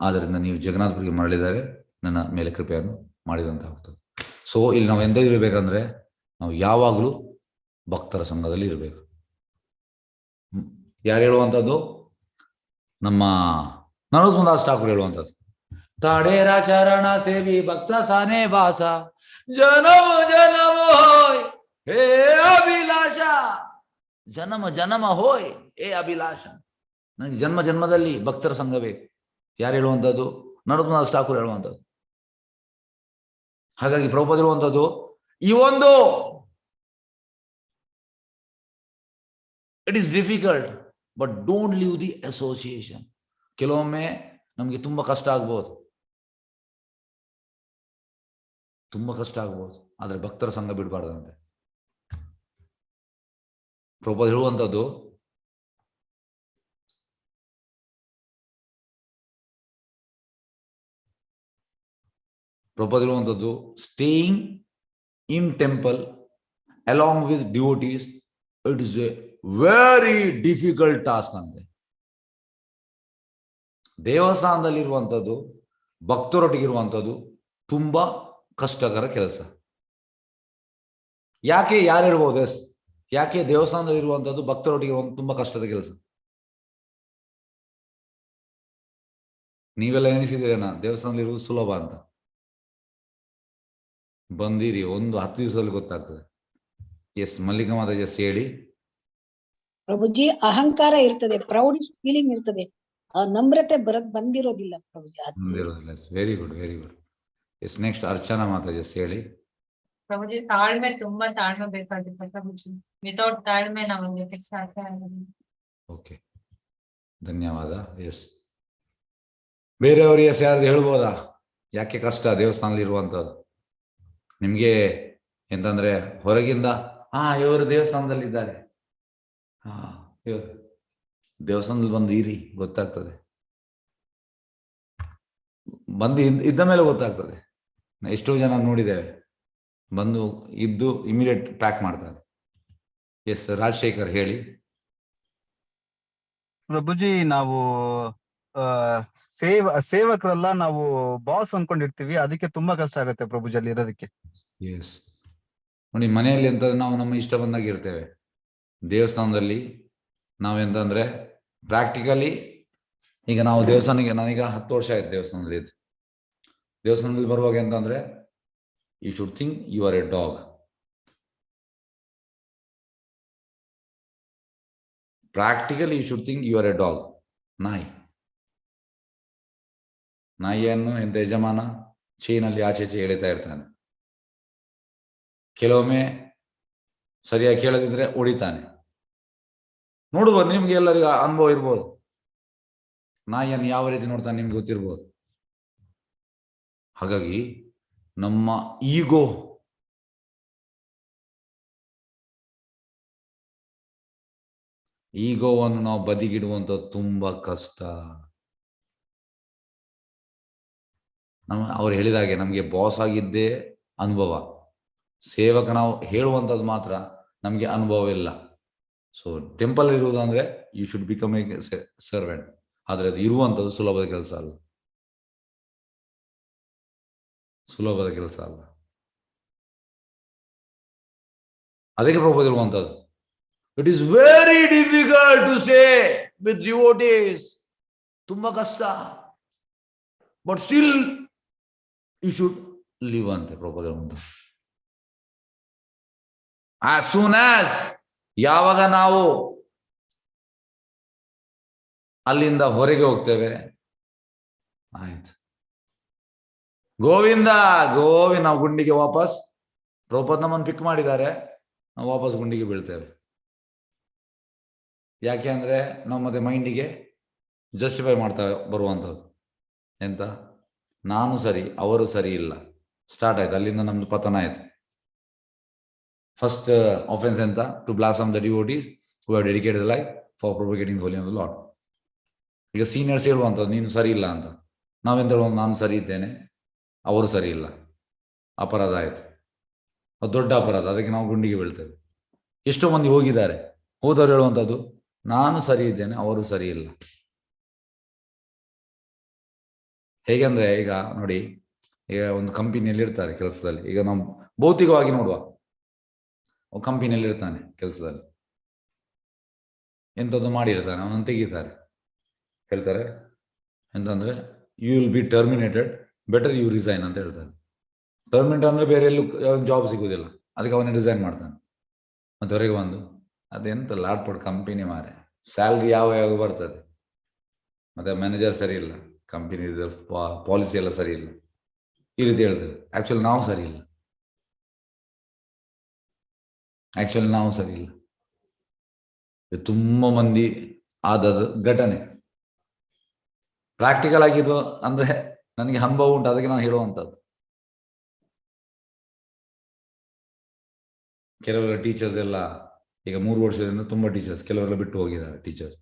ಆದ್ದರಿಂದ ನೀವು ಜಗನ್ನಾಥಪುರಿಗೆ ಮರಳಿದರೆ ನನ್ನ ಮೇಲೆ ಕೃಪೆಯನ್ನು ಮಾಡಿದಂತಾಗ್ತದೆ. ಸೊ ಇಲ್ಲಿ ನಾವು ಎಂತ ಇರಬೇಕಂದ್ರೆ, ನಾವು ಯಾವಾಗಲೂ ಭಕ್ತರ ಸಂಘದಲ್ಲಿ ಇರಬೇಕು. ಯಾರು ಹೇಳುವಂಥದ್ದು? ನಮ್ಮ ನರೋತ್ತಮದಾಸ್ ಠಾಕೂರ್ ಹೇಳುವಂಥದ್ದು, ತಾಡೇರ ಚರಣ ಸೇವಿ ಭಕ್ತ ಸಾನೆ ವಾಸ ಜನಮ ಜನಮ ಹೋಯ್ ಹೇ ಅಭಿಲಾಷ. ಜನಮ ಜನಮ ಹೋಯ್ ಹೇ ಅಭಿಲಾಷ. ನನಗೆ ಜನ್ಮ ಜನ್ಮದಲ್ಲಿ ಭಕ್ತರ ಸಂಘ ಬೇಕು. ಯಾರು ಹೇಳುವಂಥದ್ದು? ನರೋತ್ತಮದಾಸ್ ಠಾಕೂರ್ ಹೇಳುವಂಥದ್ದು. ಹಾಗಾಗಿ ಪ್ರಭುಪಾದ ಹೇಳುವಂಥದ್ದು ಈ ಒಂದು it is difficult but don't leave the association. ಕೆಲವೊಮ್ಮೆ ನಮಗೆ ತುಂಬಾ ಕಷ್ಟ ಆಗ್ಬೋದು, ಆದ್ರೆ ಭಕ್ತರ ಸಂಘ ಬಿಡಬಾರ್ದಂತೆ. ಪ್ರಭುಪಾದ ಹೇಳುವಂಥದ್ದು staying in temple along with devotees it is A very difficult task ಅಂತೆ. ದೇವಸ್ಥಾನದಲ್ಲಿರುವಂಥದ್ದು, ಭಕ್ತರೊಟ್ಟಿಗಿರುವಂಥದ್ದು ತುಂಬಾ ಕಷ್ಟಕರ ಕೆಲಸ. ಯಾಕೆ? ಯಾರು ಹೇಳ್ಬೋದು? ಎಸ್, ಯಾಕೆ ದೇವಸ್ಥಾನದಲ್ಲಿ ಇರುವಂಥದ್ದು ಭಕ್ತರೊಟ್ಟಿಗೆ ತುಂಬಾ ಕಷ್ಟದ ಕೆಲಸ? ನೀವೆಲ್ಲ ಎಣಿಸಿದ್ದೀರೇನಾ ದೇವಸ್ಥಾನದಲ್ಲಿ ಇರುವುದು ಸುಲಭ ಅಂತ? ಬಂದಿರಿ, 10 ದಿವಸದಲ್ಲಿ ಗೊತ್ತಾಗ್ತದೆ. ಎಸ್, ಮಲ್ಲಿಕಾ ಮಾತಾಜಿ ಎಸ್ ಹೇಳಿ. ಪ್ರಭುಜಿ, ಅಹಂಕಾರ ಇರ್ತದೆ, ಪ್ರೌಡ್ ಫೀಲಿಂಗ್ ಇರ್ತದೆ, ಆ ನಮ್ರತೆ ಬಂದಿರೋದಿಲ್ಲ ಪ್ರಭುಜಿ. ಬಂದಿರೋದಿಲ್ಲ. Very good, very good. Yes, next Archana ಮಾತಾಜಿ ಎಸ್ ಹೇಳಿ. ಪ್ರಭುಜಿ, ತಾಳ್ಮೆ, ತುಂಬಾ ತಾಳ್ಮೆ ಬೇಕಾಗುತ್ತೆ ಪ್ರಭುಜಿ. ವಿತೌಟ್ ತಾಳ್ಮೆ ನಾವು ಸಾಧ್ಯ ಆಗೋದಿಲ್ಲ. ಓಕೆ, ಧನ್ಯವಾದ. ಎಸ್, ಬೇರೆಯವರು ಎಸ್ ಯಾರು ಹೇಳ್ಬೋದಾ ಯಾಕೆ ಕಷ್ಟ ದೇವಸ್ಥಾನದಲ್ಲಿ ಇರುವಂಥದ್ದು? ನಿಮ್ಗೆ ಎಂತಂದ್ರೆ ಹೊರಗಿಂದ ಇವರು ದೇವಸ್ಥಾನದಲ್ಲಿದ್ದಾರೆ, ಇವರು ದೇವಸ್ಥಾನದಲ್ಲಿ ಬಂದು ಇರಿ ಗೊತ್ತಾಗ್ತದೆ, ಬಂದು ಇದ್ದ ಮೇಲೆ ಗೊತ್ತಾಗ್ತದೆ. ಎಷ್ಟೋ ಜನ ನೋಡಿದ್ದೇವೆ, ಬಂದು ಇದ್ದು ಇಮಿಡಿಯೇಟ್ ಪ್ಯಾಕ್ ಮಾಡ್ತಾರೆ. ಎಸ್, ರಾಜಶೇಖರ್ ಹೇಳಿ. ಪ್ರಭುಜಿ, ನಾವು ಸೇವಕರೆಲ್ಲ ನಾವು ಬಾಸ್ ಅನ್ಕೊಂಡಿರ್ತೀವಿ, ಅದಕ್ಕೆ ತುಂಬಾ ಕಷ್ಟ ಆಗುತ್ತೆ ಪ್ರಭುಜಿ ಅಲ್ಲಿ ಇರೋದಕ್ಕೆ. ಎಸ್, ನೋಡಿ, ಮನೆಯಲ್ಲಿ ಎಂತಂದ್ರೆ ನಾವು ನಮ್ಮ ಇಷ್ಟ ಬಂದಾಗ ಇರ್ತೇವೆ. ದೇವಸ್ಥಾನದಲ್ಲಿ ನಾವೆಂತಂದ್ರೆ ಪ್ರಾಕ್ಟಿಕಲಿ ಈಗ ನಾವು ದೇವಸ್ಥಾನಕ್ಕೆ, ನಾನೀಗ 10 ವರ್ಷ ಆಯ್ತು ದೇವಸ್ಥಾನದಲ್ಲಿ ಇದ್ದು. ದೇವಸ್ಥಾನದಲ್ಲಿ ಬರುವಾಗ ಎಂತಂದ್ರೆ you should think you are a dog. Practically you should think you are a dog. ನಾಯಿಯನ್ನು ಎಂತ ಯಜಮಾನ ಚೈನಲ್ಲಿ ಆಚೆ ಎಳಿತಾ ಇರ್ತಾನೆ. ಕೆಲವೊಮ್ಮೆ ಸರಿಯಾಗಿ ಕೇಳದಿದ್ರೆ ಹೊಡಿತಾನೆ. ನೋಡ್ಬೋದು, ನಿಮ್ಗೆ ಎಲ್ಲರಿಗೂ ಅನುಭವ ಇರ್ಬೋದು. ನಾಯಿಯನ್ನು ಯಾವ ರೀತಿ ನೋಡ್ತಾನೆ ನಿಮ್ಗೆ ಗೊತ್ತಿರ್ಬೋದು. ಹಾಗಾಗಿ ನಮ್ಮ ಈಗೋವನ್ನು ನಾವು ಬದಿಗಿಡುವಂಥದ್ದು ತುಂಬಾ ಕಷ್ಟ. ಅವ್ರು ಹೇಳಿದಾಗೆ ನಮಗೆ ಬಾಸ್ ಆಗಿದ್ದೇ ಅನುಭವ, ಸೇವಕ ನಾವು ಹೇಳುವಂಥದ್ದು ಮಾತ್ರ ನಮಗೆ ಅನುಭವ ಇಲ್ಲ. ಸೊ ಟೆಂಪಲ್ ಇರುವುದು ಅಂದ್ರೆ you should become a servant. ಆದರೆ ಅದು ಇರುವಂಥದ್ದು ಸುಲಭದ ಕೆಲಸ ಅಲ್ಲ, ಸುಲಭದ ಕೆಲಸ ಅಲ್ಲ. ಅದಕ್ಕೆ ಪ್ರಭುಪಾದ ಇರುವಂಥದ್ದು, it is very difficult to stay with devotees. ತುಂಬಾ ಕಷ್ಟ, but still you should live ಅಂತೆ ಪ್ರಭುಪಾದ ಇರುವಂಥದ್ದು. ಆಸ್ ಸೂನ್ ಆಸ್ ಯಾವಾಗ ನಾವು ಅಲ್ಲಿಂದ ಹೊರಗೆ ಹೋಗ್ತೇವೆ, ಆಯ್ತು ಗೋವಿಂದ ಗೋವಿಂದ, ನಾವು ಗುಂಡಿಗೆ ವಾಪಸ್, ಪ್ರಭುಪಾದ ನಮ್ಮನ್ನು ಪಿಕ್ ಮಾಡಿದ್ದಾರೆ, ನಾವು ವಾಪಸ್ ಗುಂಡಿಗೆ ಬೀಳ್ತೇವೆ. ಯಾಕೆ ಅಂದ್ರೆ ನಾವು ಮತ್ತೆ ಮೈಂಡಿಗೆ ಜಸ್ಟಿಫೈ ಮಾಡ್ತಾ ಬರುವಂಥದ್ದು ಎಂತ, ನಾನು ಸರಿ ಅವರು ಸರಿ ಇಲ್ಲ, ಸ್ಟಾರ್ಟ್ ಆಯ್ತು, ಅಲ್ಲಿಂದ ನಮ್ದು ಪತನ ಆಯ್ತು. ಫಸ್ಟ್ ಆಫೆನ್ಸ್ ಎಂತ? To blossom the devotees who have dedicated life for propagating holy of the lord. ಈಗ ಸೀನಿಯರ್ಸ್ ಹೇಳುವಂಥದ್ದು ನೀನು ಸರಿ ಇಲ್ಲ ಅಂತ, ನಾವೆಂತ ಹೇಳುವಂಥ ನಾನು ಸರಿ ಇದ್ದೇನೆ ಅವರು ಸರಿ ಇಲ್ಲ, ಅಪರಾಧ ಆಯ್ತು, ಅದು ದೊಡ್ಡ ಅಪರಾಧ, ಅದಕ್ಕೆ ನಾವು ಗುಂಡಿಗೆ ಬೀಳ್ತೇವೆ. ಎಷ್ಟೋ ಮಂದಿ ಹೋಗಿದ್ದಾರೆ, ಹೋದವ್ರು ಹೇಳುವಂಥದ್ದು ನಾನು ಸರಿ ಇದ್ದೇನೆ ಅವರು ಸರಿ ಇಲ್ಲ. ಹೇಗೆಂದ್ರೆ ಈಗ ನೋಡಿ, ಈಗ ಒಂದು ಕಂಪನಿಯಲ್ಲಿ ಇರ್ತಾರೆ ಕೆಲಸದಲ್ಲಿ, ಈಗ ನಾವು ಭೌತಿಕವಾಗಿ ನೋಡುವ, ಕಂಪನಿಯಲ್ಲಿ ಇರ್ತಾನೆ ಕೆಲಸದಲ್ಲಿ, ಎಂಥದ್ದು ಮಾಡಿರ್ತಾನೆ, ಅವನನ್ನು ತೆಗಿತಾರೆ, ಹೇಳ್ತಾರೆ ಎಂತಂದ್ರೆ you will be terminated, better you resign ಅಂತ ಹೇಳ್ತಾರೆ. ಟರ್ಮಿನೇಟ್ ಅಂದ್ರೆ ಬೇರೆ ಎಲ್ಲೂ ಜಾಬ್ ಸಿಗುವುದಿಲ್ಲ, ಅದಕ್ಕೆ ಅವನೇ ರಿಸೈನ್ ಮಾಡ್ತಾನೆ. ಮತ್ತೆ ಹೊರಗೆ ಬಂದು ಅದೆಂತ ಲಾಟ್ಪುಟ್ ಕಂಪನಿ ಮಾರೆ, ಸ್ಯಾಲ್ರಿ ಯಾವ ಬರ್ತದೆ, ಮತ್ತೆ ಮ್ಯಾನೇಜರ್ ಸರಿ ಇಲ್ಲ, ಕಂಪನಿ ಪಾಲಿಸಿ ಎಲ್ಲ ಸರಿ ಇಲ್ಲ, ಈ ರೀತಿ ಹೇಳ್ತೇವೆ. ಆಕ್ಚುಲಿ ನಾವು ಸರಿ ಇಲ್ಲ, ಇದು ತುಂಬಾ ಮಂದಿ ಆದ ಘಟನೆ. ಪ್ರಾಕ್ಟಿಕಲ್ ಆಗಿದ್ದು ಅಂದ್ರೆ ನನಗೆ ಅನುಭವ ಉಂಟು, ಅದಕ್ಕೆ ನಾನು ಹೇಳುವಂಥದ್ದು. ಕೆಲವೆಲ್ಲ ಟೀಚರ್ಸ್ ಎಲ್ಲ ಈಗ 3 ವರ್ಷದಿಂದ ತುಂಬಾ ಟೀಚರ್ಸ್ ಕೆಲವೆಲ್ಲ ಬಿಟ್ಟು ಹೋಗಿದ್ದಾರೆ. ಟೀಚರ್ಸ್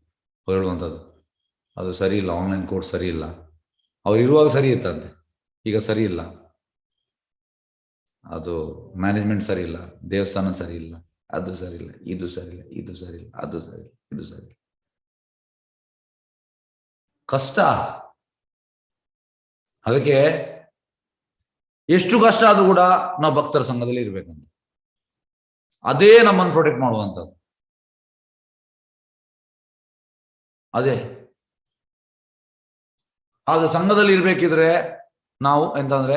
ಹೇಳುವಂಥದ್ದು ಅದು ಸರಿ ಇಲ್ಲ, ಆನ್ಲೈನ್ ಕೋರ್ಸ್ ಸರಿ ಇಲ್ಲ, ಅವ್ರು ಇರುವಾಗ ಸರಿ ಇತ್ತಂತೆ, ಈಗ ಸರಿ ಇಲ್ಲ, ಅದು ಮ್ಯಾನೇಜ್ಮೆಂಟ್ ಸರಿ ಇಲ್ಲ, ದೇವಸ್ಥಾನ ಸರಿ ಇಲ್ಲ, ಅದು ಸರಿ ಇಲ್ಲ, ಇದು ಸರಿ ಇಲ್ಲ, ಇದು ಸರಿ ಇಲ್ಲ, ಅದು ಸರಿ ಇಲ್ಲ, ಇದು ಸರಿ ಇಲ್ಲ. ಕಷ್ಟ, ಅದಕ್ಕೆ ಎಷ್ಟು ಕಷ್ಟ ಆದ್ರೂ ಕೂಡ ನಾವು ಭಕ್ತರ ಸಂಘದಲ್ಲಿ ಇರ್ಬೇಕಂತ. ಅದೇ ನಮ್ಮನ್ನು ಪ್ರೊಟೆಕ್ಟ್ ಮಾಡುವಂಥದ್ದು. ಅದೇ ಅದು ಸಂಘದಲ್ಲಿ ಇರ್ಬೇಕಿದ್ರೆ ನಾವು ಎಂತಂದ್ರೆ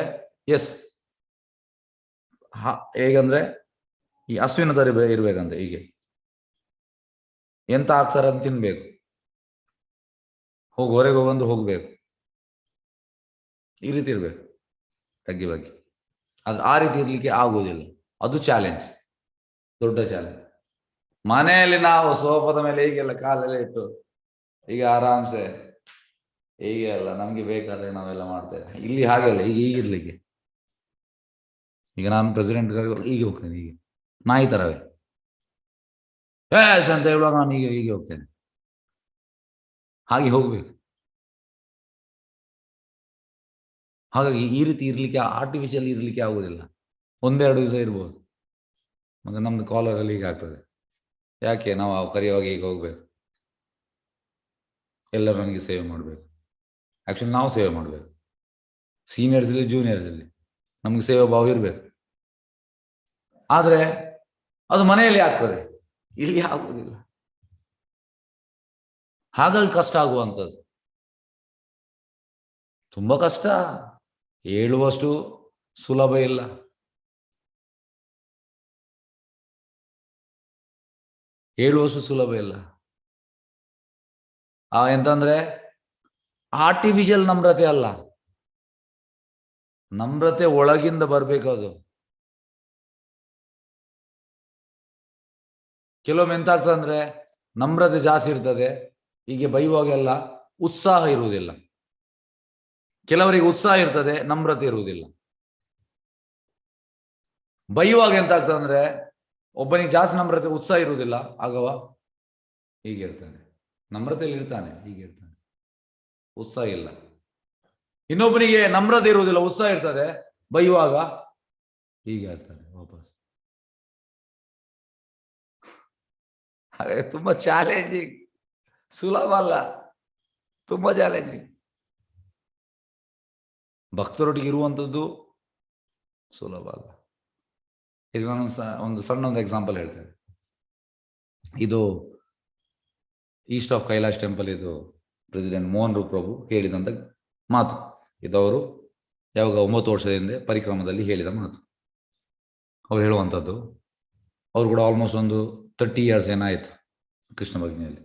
ಹೇಗಂದ್ರೆ ಈ ಹಸುವಿನ ತರ ಇರ್ಬೇಕಂತೆ. ಹೀಗೆ ಎಂತ ಆಗ್ತಾರೆ ಅಂತ ತಿನ್ಬೇಕು, ಹೊರಗೆ ಹೋಗಂದು ಹೋಗ್ಬೇಕು, ಈ ರೀತಿ ಇರ್ಬೇಕು ತಗ್ಗಿ ಬಗ್ಗೆ. ಆದ್ರೆ ಆ ರೀತಿ ಇರ್ಲಿಕ್ಕೆ ಆಗುವುದಿಲ್ಲ. ಅದು ಚಾಲೆಂಜ್, ದೊಡ್ಡ ಚಾಲೆಂಜ್. ಮನೆಯಲ್ಲಿ ನಾವು ಸೋಫಾದ ಮೇಲೆ ಹೀಗೆಲ್ಲ ಕಾಲೆಲ್ಲ ಇಟ್ಟು ಈಗ ಆರಾಮ್ಸೆ ಹೀಗೆ ಅಲ್ಲ ನಮ್ಗೆ ಬೇಕಾದ್ರೆ ನಾವೆಲ್ಲ ಮಾಡ್ತೇವೆ. ಇಲ್ಲಿ ಹಾಗೆಲ್ಲ ಈಗ ಹೀಗಿರ್ಲಿಕ್ಕೆ. ಈಗ ನಾನು ಪ್ರೆಸಿಡೆಂಟ್ ಹೀಗೆ ಹೋಗ್ತೇನೆ, ಹೀಗೆ ನಾಯಿ ತರವೇ ಅಂತ ಹೇಳುವಾಗ ನಾನು ಹೀಗೆ ಹೋಗ್ತೇನೆ. ಹಾಗೆ ಹೋಗ್ಬೇಕು. ಹಾಗಾಗಿ ಈ ರೀತಿ ಇರ್ಲಿಕ್ಕೆ, ಆರ್ಟಿಫಿಷಿಯಲ್ ಇರ್ಲಿಕ್ಕೆ ಆಗುದಿಲ್ಲ. ಒಂದೆರಡು ದಿವಸ ಇರ್ಬೋದು, ಮತ್ತೆ ನಮ್ದು ಕಾಲರಲ್ಲಿ ಹೀಗೆ ಆಗ್ತದೆ. ಯಾಕೆ ನಾವು ಕರೆಯುವಾಗ ಹೀಗೆ ಹೋಗ್ಬೇಕು, ಎಲ್ಲರೂ ನನಗೆ ಸೇವೆ ಮಾಡಬೇಕು. ಆಕ್ಚುಲಿ ನಾವು ಸೇವೆ ಮಾಡಬೇಕು. ಸೀನಿಯರ್ಸ್ ಇಲ್ಲಿ ಜೂನಿಯರ್ಸ್ ಇಲ್ಲಿ ನಮ್ಗೆ ಸೇವಾ ಭಾವ ಇರಬೇಕು. ಆದ್ರೆ ಅದು ಮನೆಯಲ್ಲಿ ಆಗ್ತದೆ, ಇಲ್ಲಿ ಆಗುವುದಿಲ್ಲ. ಹಾಗಾಗಿ ಕಷ್ಟ ಆಗುವಂಥದ್ದು, ತುಂಬಾ ಕಷ್ಟ. ಹೇಳುವಷ್ಟು ಸುಲಭ ಇಲ್ಲ. ಹೇಳುವಷ್ಟು ಸುಲಭ ಇಲ್ಲ. ಎಂತಂದ್ರೆ ಆರ್ಟಿಫಿಷಿಯಲ್ ನಮ್ರತೆ ಅಲ್ಲ, ನಮ್ರತೆ ಒಳಗಿಂದ ಬರ್ಬೇಕು. ಅದು ಕೆಲವೊಮ್ಮೆ ಎಂತ ಆಗ್ತದೆ ಅಂದ್ರೆ ನಮ್ರತೆ ಜಾಸ್ತಿ ಇರ್ತದೆ, ಹೀಗೆ ಬೈಯುವಾಗೆಲ್ಲ ಉತ್ಸಾಹ ಇರುವುದಿಲ್ಲ. ಕೆಲವರಿಗೆ ಉತ್ಸಾಹ ಇರ್ತದೆ, ನಮ್ರತೆ ಇರುವುದಿಲ್ಲ. ಬೈಯುವಾಗ ಎಂತ ಆಗ್ತದೆ ಅಂದ್ರೆ ಒಬ್ಬನಿಗೆ ಜಾಸ್ತಿ ನಮ್ರತೆ, ಉತ್ಸಾಹ ಇರುವುದಿಲ್ಲ, ಆಗವ ಹೀಗೆ ಇರ್ತಾನೆ, ನಮ್ರತೆಯಲ್ಲಿ ಇರ್ತಾನೆ, ಹೀಗೆ ಇರ್ತಾನೆ, ಉತ್ಸಾಹ ಇಲ್ಲ. ಇನ್ನೊಬ್ಬನಿಗೆ ನಮ್ರತೆ ಇರುವುದಿಲ್ಲ, ಉತ್ಸಾಹ ಇರ್ತದೆ, ಬೈಯುವಾಗ ಹೀಗೆ ಆಗ್ತಾನೆ ವಾಪಸ್. ಹಾಗೆ ತುಂಬಾ ಚಾಲೆಂಜಿಂಗ್, ಸುಲಭ ಅಲ್ಲ, ತುಂಬಾ ಚಾಲೆಂಜಿಂಗ್. ಭಕ್ತರೊಟ್ಟಿಗೆ ಇರುವಂಥದ್ದು ಸುಲಭ ಅಲ್ಲ. ಇದು ನಾನು ಒಂದು ಸಣ್ಣ ಎಕ್ಸಾಂಪಲ್ ಹೇಳ್ತೇನೆ. ಇದು ಈಸ್ಟ್ ಆಫ್ ಕೈಲಾಶ್ ಟೆಂಪಲ್, ಇದು ಪ್ರೆಸಿಡೆಂಟ್ ಮೋಹನ್ ಪ್ರಭು ಹೇಳಿದಂತ ಮಾತು. ಇದು ಅವರು ಯಾವಾಗ 9 ವರ್ಷದ ಹಿಂದೆ ಪರಿಕ್ರಮದಲ್ಲಿ ಹೇಳಿದ ಮಾತು. ಅವ್ರು ಹೇಳುವಂಥದ್ದು, ಅವ್ರು ಕೂಡ ಆಲ್ಮೋಸ್ಟ್ ಒಂದು 30 years ಏನಾಯಿತು ಕೃಷ್ಣ ಭಜ್ನೆಯಲ್ಲಿ,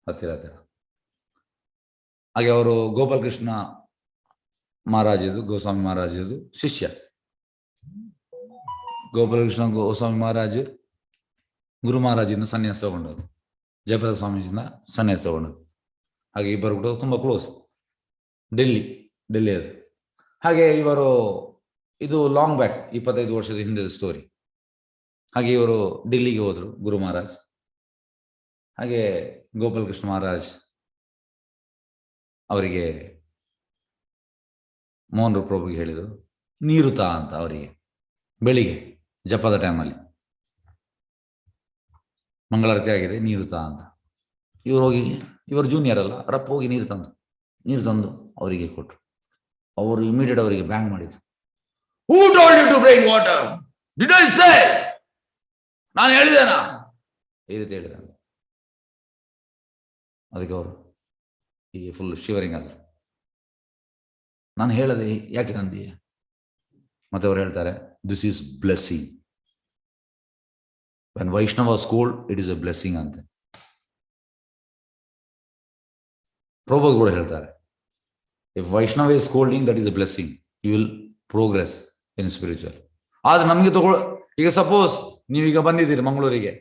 ಹತ್ತಿರ. ಹಾಗೆ ಅವರು ಗೋಪಾಲ್ ಕೃಷ್ಣ ಮಹಾರಾಜದು, ಗೋಸ್ವಾಮಿ ಮಹಾರಾಜದು ಶಿಷ್ಯ. ಗೋಪಾಲ ಕೃಷ್ಣ ಗೋಸ್ವಾಮಿ ಮಹಾರಾಜ್ ಗುರು ಮಹಾರಾಜಿಂದ ಸನ್ಯಾಸ ತಗೊಂಡದ್ದು, ಜಯಪ್ರದ ಸ್ವಾಮೀಜಿಂದ ಸನ್ಯಾಸ ತಗೊಂಡದ್ದು. ಹಾಗೆ ಇಬ್ಬರು ಕೂಡ ತುಂಬಾ ಕ್ಲೋಸ್. ಡೆಲ್ಲಿಯದು. ಹಾಗೆ ಇವರು, ಇದು ಲಾಂಗ್ ಬ್ಯಾಕ್, 25 ವರ್ಷದ ಹಿಂದಿನ ಸ್ಟೋರಿ. ಹಾಗೆ ಇವರು ಡಿಲ್ಲಿಗೆ ಹೋದ್ರು, ಗುರು ಮಹಾರಾಜ್. ಹಾಗೆ ಗೋಪಾಲ ಕೃಷ್ಣ ಮಹಾರಾಜ್ ಅವರಿಗೆ, ಮೋಹನ್ ಪ್ರಭುಗೆ ಹೇಳಿದರು, ನೀರು ತಾ ಅಂತ ಅವರಿಗೆ ಬೆಳಿಗ್ಗೆ ಜಪದ ಟೈಮಲ್ಲಿ. ಮಂಗಳಾರತಿ ಆಗಿದೆ, ನೀರು ತಾ ಅಂತ. ಇವರು ಹೋಗಿ, ಇವರು ಜೂನಿಯರ್ ಅಲ್ಲ, ರಪ್ಪ ಹೋಗಿ ನೀರು ತಂದು ಅವರಿಗೆ ಕೊಟ್ಟರು. ಅವರು ಇಮಿಡಿಯೇಟ್ ಅವರಿಗೆ ಬ್ಯಾಂಗ್ ಮಾಡಿದ್ರು. Who told you to bring water? Did I say? ನಾನು ಹೇಳಿದೇನಾ? ಈ ರೀತಿ ಹೇಳಿದ. ಅದಕ್ಕೆ ಅವರು ಹೀಗೆ ಫುಲ್ ಶಿವರಿಂಗ್ ಆದ್ರು. ನಾನು ಹೇಳದೆ ಯಾಕೆ ತಂದೀಯ? ಮತ್ತೆ ಅವರು ಹೇಳ್ತಾರೆ, this is blessing. When Vaishnava is cold, it is a blessing ಅಂತೆ. ಪ್ರಭುಗಳು ಕೂಡ ಹೇಳ್ತಾರೆ, if Vaishnava is scolding, that is a blessing. You will progress in spiritual. ಆದ್ರೆ ನಮಗೆ ಈಗ ಸಪೋಸ್ ನೀವೀಗ ಬಂದಿದ್ದೀರಿ ಮಂಗಳೂರಿಗೆ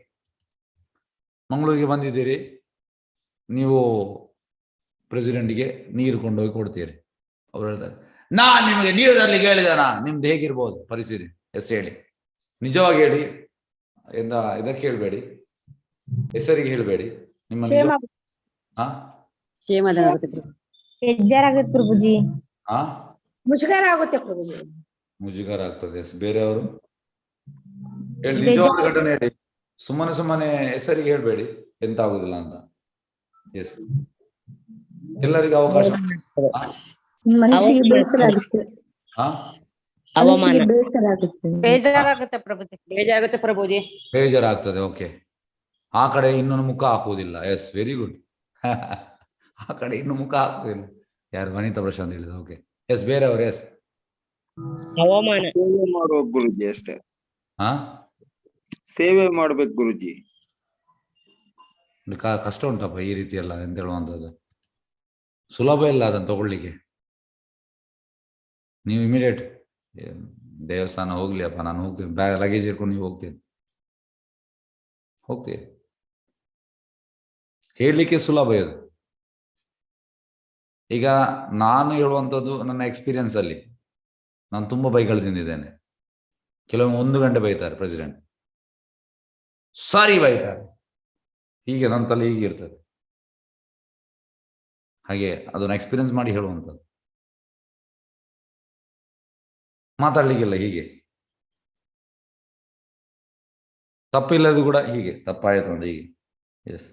ಬಂದಿದ್ದೀರಿ, ನೀವು ಪ್ರೆಸಿಡೆಂಟ್ಗೆ ನೀರು ಕೊಂಡೋಗಿ ಕೊಡ್ತೀರಿ. ಅವ್ರು ಹೇಳ್ತಾರೆ, ನಾನ್ ನಿಮಗೆ ನೀರು ತರಲಿಕ್ಕೆ ಹೇಳಿದಾನ? ನಿಮ್ದು ಹೇಗಿರ್ಬೋದು ಪರಿಸ್ಥಿತಿ? ಹೇಳಿ, ನಿಜವಾಗಿ ಹೇಳಿ. ಇದಕ್ಕೆ ಹೇಳ್ಬೇಡಿ, ಹೆಸರಿಗೆ ಹೇಳ್ಬೇಡಿ. ನಿಮ್ಮ ಬೇಜಾರಾಗುತ್ತೆ ಪ್ರಭುಜಿ. ಮುಜುಗರ ಆಗುತ್ತೆ ಪ್ರಭುಜಿ. ಮುಜುಗರ ಆಗ್ತದೆ. ಬೇರೆಯವರು ಹೇಳಿ, ನಿಜವಾದ ಘಟನೆ ಹೇಳಿ. ಸುಮ್ಮನೆ ಹೆಸರಿಗೆ ಹೇಳ್ಬೇಡಿ, ಎಂತ ಆಗುದಿಲ್ಲ ಅಂತ. ಎಸ್, ಎಲ್ಲರಿಗೂ ಅವಕಾಶ. ಮನಸ್ಸಿಗೆ ಬೇಸರ ಆಗುತ್ತೆ. ಹಾ, ಮನಸ್ಸಿಗೆ ಬೇಸರ ಆಗುತ್ತೆ. ಬೇಜಾರಾಗುತ್ತೆ ಪ್ರಭುಜಿ. ಬೇಜಾರಾಗುತ್ತೆ ಪ್ರಭುಜಿ. ಬೇಜಾರಾಗ್ತದೆ. ಓಕೆ, ಆ ಕಡೆ ಇನ್ನೊಂದು ಮುಖ ಹಾಕುವುದಿಲ್ಲ. Yes, very good. ಆ ಕಡೆ ಇನ್ನು ಮುಖ ಹಾಕುವುದಿಲ್ಲ. ಯಾರು? ವನಿತಾ ಪ್ರಶಾಂತ್ ಹೇಳಿದ. Okay, yes. ಬೇರೆಯವರು? ಎಸ್. ಹವಾಮಾನ. ಸೇವೆ ಮಾಡುವ ಗುರುಜಿ ಅಷ್ಟೇ. ಹಾ, ಸೇವೆ ಮಾಡ್ಬೇಕು ಗುರುಜಿ. ಕಷ್ಟ ಉಂಟಪ್ಪ ಈ ರೀತಿ ಎಲ್ಲ ಎಂತ ಹೇಳುವಂಥದ್ದು. ಸುಲಭ ಇಲ್ಲ ಅದನ್ನು ತಗೊಳ್ಳಿಕ್ಕೆ. ನೀವು ಇಮಿಡಿಯೇಟ್ ದೇವಸ್ಥಾನ ಹೋಗ್ಲಿ ಅಪ್ಪ, ನಾನು ಹೋಗ್ತೀನಿ, ಬ್ಯಾಗ್ ಲಗೇಜ್ ಇಟ್ಕೊಂಡು ನೀವು ಹೋಗ್ತೀನಿ. ಹೇಳಲಿಕ್ಕೆ ಸುಲಭ ಇದು. ಈಗ ನಾನು ಹೇಳುವಂಥದ್ದು ನನ್ನ ಎಕ್ಸ್ಪೀರಿಯನ್ಸ್ ಅಲ್ಲಿ. ನಾನು ತುಂಬ ಬೈಗಳು ತಿಂದಿದ್ದೇನೆ. ಕೆಲವೊಮ್ಮೆ 1 ಗಂಟೆ ಬೈತಾರೆ ಪ್ರೆಸಿಡೆಂಟ್, ಸಾರಿ ಬೈತಾರೆ, ಹೀಗೆ ನನ್ನ ತಲೆ ಹೀಗೆ ಇರ್ತದೆ. ಹಾಗೆ ಅದನ್ನು ಎಕ್ಸ್ಪೀರಿಯನ್ಸ್ ಮಾಡಿ ಹೇಳುವಂಥದ್ದು. ಮಾತಾಡ್ಲಿಕ್ಕಿಲ್ಲ, ಹೀಗೆ ತಪ್ಪಿಲ್ಲದು ಕೂಡ ಹೀಗೆ ತಪ್ಪಾಯ್ತು ಅಂತ ಹೀಗೆ. ಎಸ್.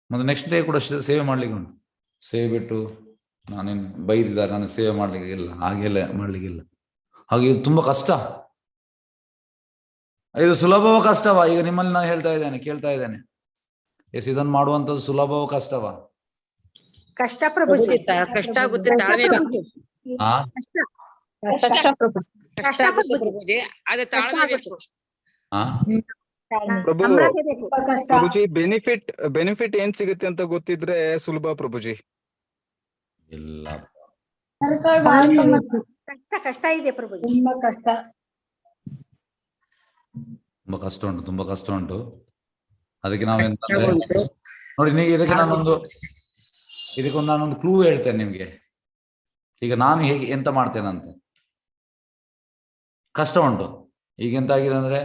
ಮತ್ತೆ ನೆಕ್ಸ್ಟ್ ಡೇ ಕೂಡ ಸೇವೆ ಮಾಡ್ಲಿಕ್ಕೆ ಉಂಟು. ಸೇವೆ ಬಿಟ್ಟು ನಾನೇನು ಬೈದಿದ್ದಾರೆ ನಾನು ಸೇವೆ ಮಾಡ್ಲಿಕ್ಕೆ ಇಲ್ಲ, ಹಾಗೆಲ್ಲ ಮಾಡ್ಲಿಕ್ಕಿಲ್ಲ. ಹಾಗೆ ಇದು ತುಂಬ ಕಷ್ಟ. ಇದು ಸುಲಭವೋ ಕಷ್ಟವಾ? ಈಗ ನಿಮ್ಮಲ್ಲಿ ನಾನು ಹೇಳ್ತಾ ಇದ್ದೇನೆ, ಕೇಳ್ತಾ ಇದ್ದೇನೆ. ಎಸ್, ಇದನ್ನು ಮಾಡುವಂಥದ್ದು ಸುಲಭವೋ ಕಷ್ಟವಾ? ಕಷ್ಟ ಪ್ರಭುಜಿ. ಕಷ್ಟ ಆಗುತ್ತೆ, ತಾಳ್ಮೆ ಬೇಕು. ಹಾ, ಕಷ್ಟ ಪ್ರಭುಜಿ. ಕಷ್ಟ ಆಗುತ್ತೆ ಪ್ರಭುಜಿ, ಅದೇ ತಾಳ್ಮೆ ಬೇಕು. ಹಾ, ಪ್ರಭು ನಮ್ರತೆ ಬೇಕು. ಪ್ರಭುಜಿ, ಬೆನಿಫಿಟ್ ಏನ್ ಸಿಗುತ್ತೆ ಅಂತ ಗೊತ್ತಿದ್ರೆ ಸುಲಭ ಪ್ರಭುಜಿ. ಇಲ್ಲ, ಕಷ್ಟ ಇದೆ ಪ್ರಭುಜಿ. ತುಂಬಾ ಕಷ್ಟ. ತುಂಬಾ ಕಷ್ಟ ಉಂಟು, ತುಂಬಾ ಕಷ್ಟ ಉಂಟು. ಅದಕ್ಕೆ ನಾವೆಂತ ನೋಡಿ, ನೀವು ಇದಕ್ಕೊಂದು ನಾನೊಂದು ಕ್ಲೂ ಹೇಳ್ತೇನೆ ನಿಮ್ಗೆ. ಈಗ ನಾನು ಹೇಗೆ ಎಂತ ಮಾಡ್ತೇನಂತ. ಕಷ್ಟ ಉಂಟು. ಈಗ ಎಂತ ಆಗಿದೆ ಅಂದ್ರೆ,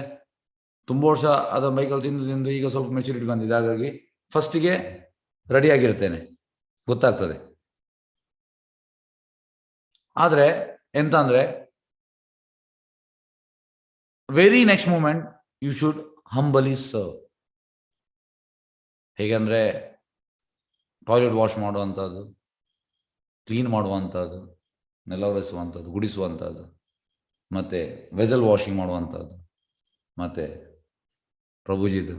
ತುಂಬ ವರ್ಷ ಅದ ಬೈಕಲ್ಲಿ ತಿಂದು ಈಗ ಸ್ವಲ್ಪ ಮೆಚುರಿಟಿ ಬಂದಿದೆ. ಹಾಗಾಗಿ ಫಸ್ಟಿಗೆ ರೆಡಿ ಆಗಿರ್ತೇನೆ, ಗೊತ್ತಾಗ್ತದೆ. ಆದ್ರೆ ಎಂತ ಅಂದ್ರೆ, very next moment you should humbly serve. ಹೇಗೆಂದ್ರೆ, ಟಾಯ್ಲೆಟ್ ವಾಶ್ ಮಾಡುವಂಥದ್ದು, ಕ್ಲೀನ್ ಮಾಡುವಂಥದ್ದು, ನೆಲ ಒರೆಸುವಂಥದ್ದು, ಗುಡಿಸುವಂಥದ್ದು, ಮತ್ತೆ ವೆಸಲ್ ವಾಷಿಂಗ್ ಮಾಡುವಂಥದ್ದು, ಮತ್ತೆ ಪ್ರಭುಜಿದು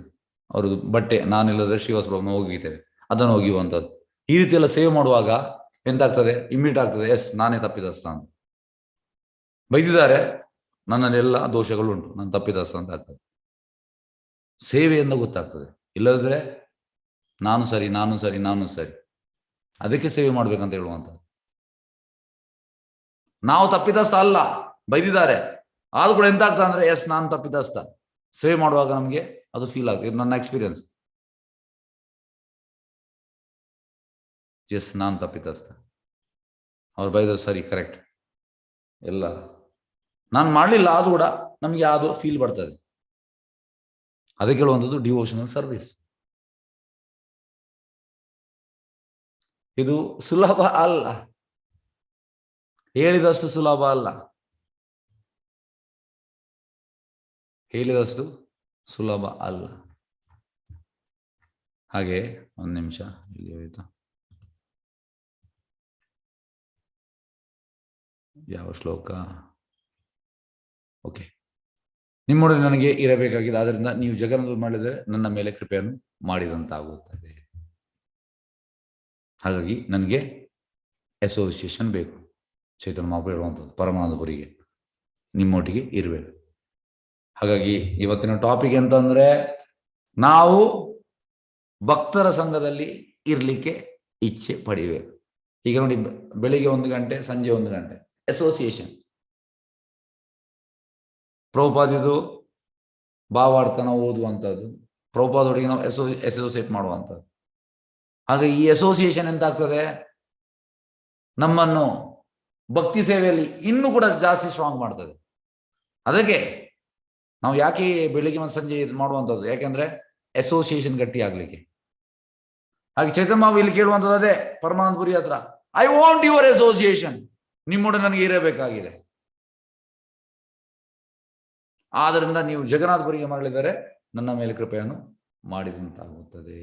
ಅವ್ರದ್ದು ಬಟ್ಟೆ ನಾನಿಲ್ಲದ್ರೆ ಶ್ರೀವಾಸಪ್ರಭು ಹೋಗಿದ್ದೇವೆ ಅದನ್ನು ಒಗೆಯುವಂಥದ್ದು. ಈ ರೀತಿ ಎಲ್ಲ ಸೇವ್ ಮಾಡುವಾಗ ಎಂತಾಗ್ತದೆ, ಇಮಿಡಿಯೇಟ್ ಆಗ್ತದೆ, ಎಸ್ ನಾನೇ ತಪ್ಪಿದಸ್ತ ಅಂತ. ಬೈದಿದ್ದಾರೆ, ನನ್ನಲ್ಲೆಲ್ಲ ದೋಷಗಳುಂಟು, ನಾನು ತಪ್ಪಿದಸ್ತ ಅಂತ ಆಗ್ತದೆ. ಸೇವೆಯಿಂದ ಗೊತ್ತಾಗ್ತದೆ. ಇಲ್ಲದ್ರೆ ನಾನು ಸರಿ, ನಾನು ಸರಿ, ನಾನು ಸರಿ. ಅದಕ್ಕೆ ಸೇವೆ ಮಾಡ್ಬೇಕಂತ ಹೇಳುವಂಥದ್ದು. ನಾವು ತಪ್ಪಿದಸ್ತ ಅಲ್ಲ, ಬೈದಿದ್ದಾರೆ, ಆದ್ರೂ ಕೂಡ ಎಂತ ಆಗ್ತದೆ ಅಂದ್ರೆ, ಎಸ್ ನಾನು ತಪ್ಪಿದಸ್ತ. ಸೇವೆ ಮಾಡುವಾಗ ನಮಗೆ ಅದು ಫೀಲ್ ಆಗ್ತದೆ. ಇದು ನನ್ನ ಎಕ್ಸ್ಪೀರಿಯನ್ಸ್. ಎಸ್ ನಾನು ತಪ್ಪಿತಸ್ಥ, ಅವ್ರು ಬೈದ್ರು ಸರಿ, ಕರೆಕ್ಟ್, ಎಲ್ಲ ನಾನು ಮಾಡಲಿಲ್ಲ, ಆದ್ರೂ ಕೂಡ ನಮಗೆ ಅದು ಫೀಲ್ ಬರ್ತದೆ. ಅದಕ್ಕೆ ಹೇಳುವಂಥದ್ದು ಡಿವೋಷನಲ್ ಸರ್ವಿಸ್. ಇದು ಸುಲಭ ಅಲ್ಲ, ಹೇಳಿದಷ್ಟು ಸುಲಭ ಅಲ್ಲ, ಹೇಳಿದಷ್ಟು ಸುಲಭ ಅಲ್ಲ. ಹಾಗೆ ಒಂದು ನಿಮಿಷ, ಇಲ್ಲಿ ಹೋಯ್ತಾ ಯಾವ ಶ್ಲೋಕ? ಓಕೆ. ನಿಮ್ಮೊಡನೆ ನನಗೆ ಇರಬೇಕಾಗಿದೆ, ಆದ್ದರಿಂದ ನೀವು ಜಗನ್ನನ್ನು ಮಾಡಿದರೆ ನನ್ನ ಮೇಲೆ ಕೃಪೆಯನ್ನು ಮಾಡಿದಂತಾಗುತ್ತದೆ. ಹಾಗಾಗಿ ನನಗೆ ಅಸೋಸಿಯೇಷನ್ ಬೇಕು. ಚೈತನ್ಯ ಮಹಾಪ್ರಭು ಹೇಳುವಂಥದ್ದು ಪರಮಾನಂದಪುರಿಗೆ ನಿಮ್ಮೊಟ್ಟಿಗೆ ಇರಬೇಕು. ಹಾಗಾಗಿ ಇವತ್ತಿನ ಟಾಪಿಕ್ ಎಂತಂದ್ರೆ, ನಾವು ಭಕ್ತರ ಸಂಘದಲ್ಲಿ ಇರಲಿಕ್ಕೆ ಇಚ್ಛೆ ಪಡಿಬೇಕು. ಈಗ ನೋಡಿ, ಬೆಳಿಗ್ಗೆ 1 ಗಂಟೆ, ಸಂಜೆ 1 ಗಂಟೆ ಅಸೋಸಿಯೇಷನ್. ಪ್ರಭುಪಾದಿದು ಭಾವಾರ್ಥನ ಓದುವಂಥದ್ದು, ಪ್ರಭುಪಾದೊಳಗೆ ನಾವು ಅಸೋಸಿಯೇಟ್ ಮಾಡುವಂಥದ್ದು. ಹಾಗೆ ಈ ಅಸೋಸಿಯೇಷನ್ ಎಂತಾಗ್ತದೆ, ನಮ್ಮನ್ನು ಭಕ್ತಿ ಸೇವೆಯಲ್ಲಿ ಇನ್ನೂ ಕೂಡ ಜಾಸ್ತಿ ಸ್ಟ್ರಾಂಗ್ ಮಾಡ್ತದೆ. ಅದಕ್ಕೆ ನಾವು ಯಾಕೆ ಬೆಳಿಗ್ಗೆ ಮತ್ತು ಸಂಜೆ ಇದು ಮಾಡುವಂಥದ್ದು, ಯಾಕೆಂದ್ರೆ ಅಸೋಸಿಯೇಷನ್ ಗಟ್ಟಿ ಆಗ್ಲಿಕ್ಕೆ. ಹಾಗೆ ಚೈತನ್ಯ ಬಾಬು ಇಲ್ಲಿ ಕೇಳುವಂಥದ್ದು ಅದೇ, ಪರಮಾನಂದಪುರಿ ಹತ್ರ, ಐ ವಾಂಟ್ ಯುವರ್ ಅಸೋಸಿಯೇಷನ್, ನಿಮ್ಮೊಡನೆ ನನಗೆ ಇರಬೇಕಾಗಿದೆ. ಆದ್ದರಿಂದ ನೀವು ಜಗನ್ನಾಥಪುರಿಗೆ ಮರಳಿದರೆ ನನ್ನ ಮೇಲೆ ಕೃಪೆಯನ್ನು ಮಾಡಿದಂತಾಗುತ್ತದೆ.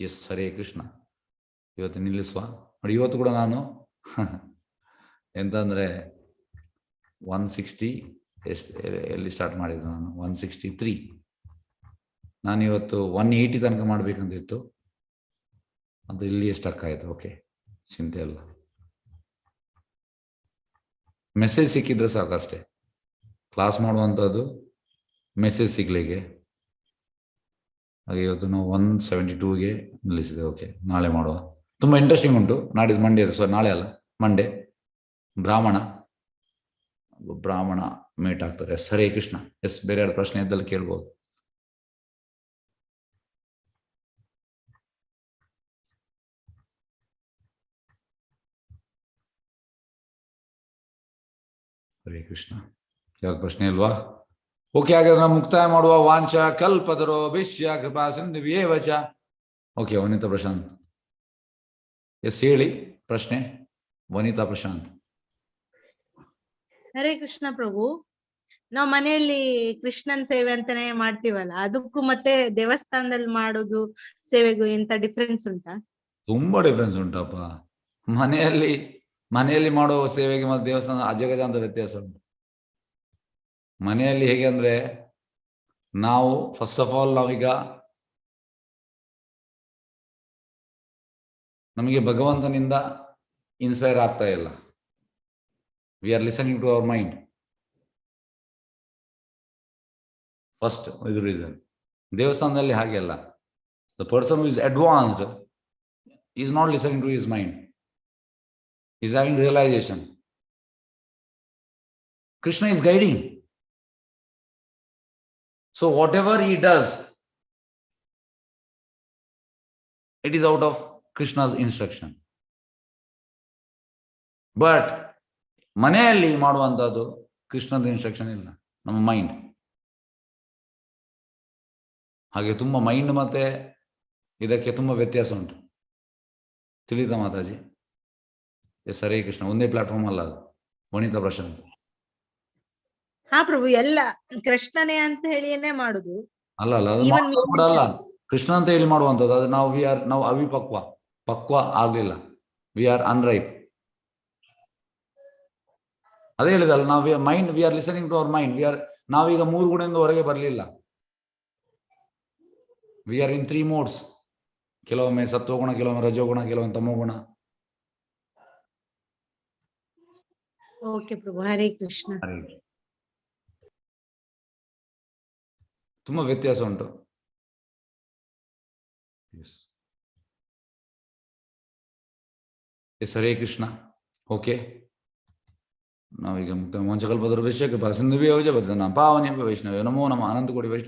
ಎಸ್, ಹರೇ ಕೃಷ್ಣ. ಇವತ್ತು ನಿಲ್ಲಿಸುವ. ನೋಡಿ ಇವತ್ತು ಕೂಡ ನಾನು ಎಂತಂದರೆ 160 ಎಲ್ಲಿ ಸ್ಟಾರ್ಟ್ ಮಾಡಿದ್ದು ನಾನು 163. ನಾನಿವತ್ತು 180 ತನಕ ಮಾಡಬೇಕಂತಿತ್ತು, ಅದು ಇಲ್ಲಿಯೇ ಸ್ಟಕ್ ಆಯಿತು. ಓಕೆ, ಚಿಂತೆ ಇಲ್ಲ. ಮೆಸೇಜ್ ಸಿಕ್ಕಿದ್ರೆ ಸಾಕಷ್ಟೇ, ಕ್ಲಾಸ್ ಮಾಡುವಂಥದ್ದು ಮೆಸೇಜ್ ಸಿಗ್ಲಿಕ್ಕೆ. ಹಾಗೆ ಇವತ್ತು ನಾವು 172ಗೆ ನಿಲ್ಲಿಸಿದೆ. ಓಕೆ, ನಾಳೆ ಮಾಡುವ. ತುಂಬ ಇಂಟ್ರೆಸ್ಟಿಂಗ್ ಉಂಟು. ನಾಡಿದ್ದು ಮಂಡೇ, ನಾಳೆ ಅಲ್ಲ ಮಂಡೇ, ಬ್ರಾಹ್ಮಣ ಮೇಟ್ ಆಗ್ತಾರೆ. ಎಸ್, ಹರೇ ಕೃಷ್ಣ. ಎಸ್, ಬೇರೆ ಯಾರು ಪ್ರಶ್ನೆ ಇದ್ದಲ್ಲಿ ಕೇಳ್ಬೋದು. ಹರೇ ಕೃಷ್ಣ. ಯಾವ್ದು ಪ್ರಶ್ನೆ ಇಲ್ವಾ? ಓಕೆ, ಹಾಗಾದ್ರೆ ನಾವು ಮುಕ್ತಾಯ ಮಾಡುವ. ವಾಂಚ ಕಲ್ಪತರೋ ವಿಶ್ಯ ಕೃಪಾ ಸಿಂಧುವ್ಯೇವ ಚ. ಓಕೆ, ವನಿತಾ ಪ್ರಶಾಂತ್. ಎಸ್, ಹೇಳಿ ಪ್ರಶ್ನೆ. ವನಿತಾ ಪ್ರಶಾಂತ್. ಹರೇ ಕೃಷ್ಣ ಪ್ರಭು, ನಾವ್ ಮನೆಯಲ್ಲಿ ಕೃಷ್ಣನ್ ಸೇವೆ ಅಂತಾನೆ ಮಾಡ್ತೀವಲ್ಲ, ಅದಕ್ಕೂ ಮತ್ತೆ ದೇವಸ್ಥಾನದಲ್ಲಿ ಮಾಡೋದು ಸೇವೆಗೂ ಎಂತ ಡಿಫ್ರೆನ್ಸ್ ಉಂಟಾ? ತುಂಬಾ ಡಿಫ್ರೆನ್ಸ್ ಉಂಟಪ್ಪ. ಮನೆಯಲ್ಲಿ ಮಾಡುವ ಸೇವೆಗೆ ಮತ್ತು ದೇವಸ್ಥಾನ ಅಜಗಜಾಂತ ವ್ಯತ್ಯಾಸ ಉಂಟು. ಮನೆಯಲ್ಲಿ ಹೇಗೆ ಅಂದ್ರೆ, ನಾವು ಫಸ್ಟ್ ಆಫ್ ಆಲ್ ನಾವೀಗ ನಮಗೆ ಭಗವಂತನಿಂದ ಇನ್ಸ್ಪೈರ್ ಆಗ್ತಾ ಇಲ್ಲ. We are listening to our mind. First ಇದು ರೀಸನ್. ದೇವಸ್ಥಾನದಲ್ಲಿ ಹಾಗೆ ಅಲ್ಲ. The person who is advanced is not listening to his mind, is having realisation. Krishna is guiding. So whatever he does, it is out of Krishna's instruction. But ಮನೆಯಲ್ಲಿ ಮಾಡುವಂಥದ್ದು ಕೃಷ್ಣದ instruction ಇಲ್ಲ, ನಮ್ಮ mind. ಹಾಗೆ ತುಂಬ mind ಮತ್ತೆ ಇದಕ್ಕೆ ತುಂಬ ವ್ಯತ್ಯಾಸ ಉಂಟು. ತಿಳಿತಾ ಮಾತಾಜಿ? ಎಸ್, ಹರೇ ಕೃಷ್ಣ. ಒಂದೇ ಪ್ಲಾಟ್ಫಾರ್ಮ್ ಅಲ್ಲ ಅದು. ವನಿತಾ ಪ್ರಶಾಂತ್. ಹಾ ಪ್ರಭು, ಎಲ್ಲ ಕೃಷ್ಣನೇ ಅಂತ ಹೇಳಿಯೇ ಮಾಡುದು. ಅಲ್ಲ ಅದು ಕೂಡ ಅಲ್ಲ, ಕೃಷ್ಣ ಅಂತ ಹೇಳಿ ಮಾಡುವಂಥದ್ದು. ಅದು ನಾವು ಪಕ್ವ ಆಗ್ಲಿಲ್ಲ. We are unripe. ಅದೇ ಹೇಳಿದಲ್ಲ, ನಾವು mind, we are listening to our mind. ನಾವೀಗ 3 ಗುಣದಿಂದ ಹೊರಗೆ ಬರಲಿಲ್ಲ. We are in 3 modes. ಕೆಲವೊಮ್ಮೆ ಸತ್ವಗುಣ, ಕೆಲವೊಮ್ಮೆ ರಜೋಗುಣ, ಕೆಲವೊಮ್ಮೆ ತಮೋಗುಣ. ಓಕೆ ಪ್ರಭು, ಹರೇ ಕೃಷ್ಣ. ತುಂಬಾ ವ್ಯತ್ಯಾಸ ಉಂಟು. ಎಸ್, ಹರೇ ಕೃಷ್ಣ. ಓಕೆ, ನಾವೀಗ ಮಂಚಕಲ್ಪದರು ವಿಷಯಕ್ಕೆ ಸಿಂಧುವ್ಯೇ ವೈಷ್ಣವ ನಮೋ ನಮ ಅನಂತ ಕೋಟಿ ವೈಷ್ಣವ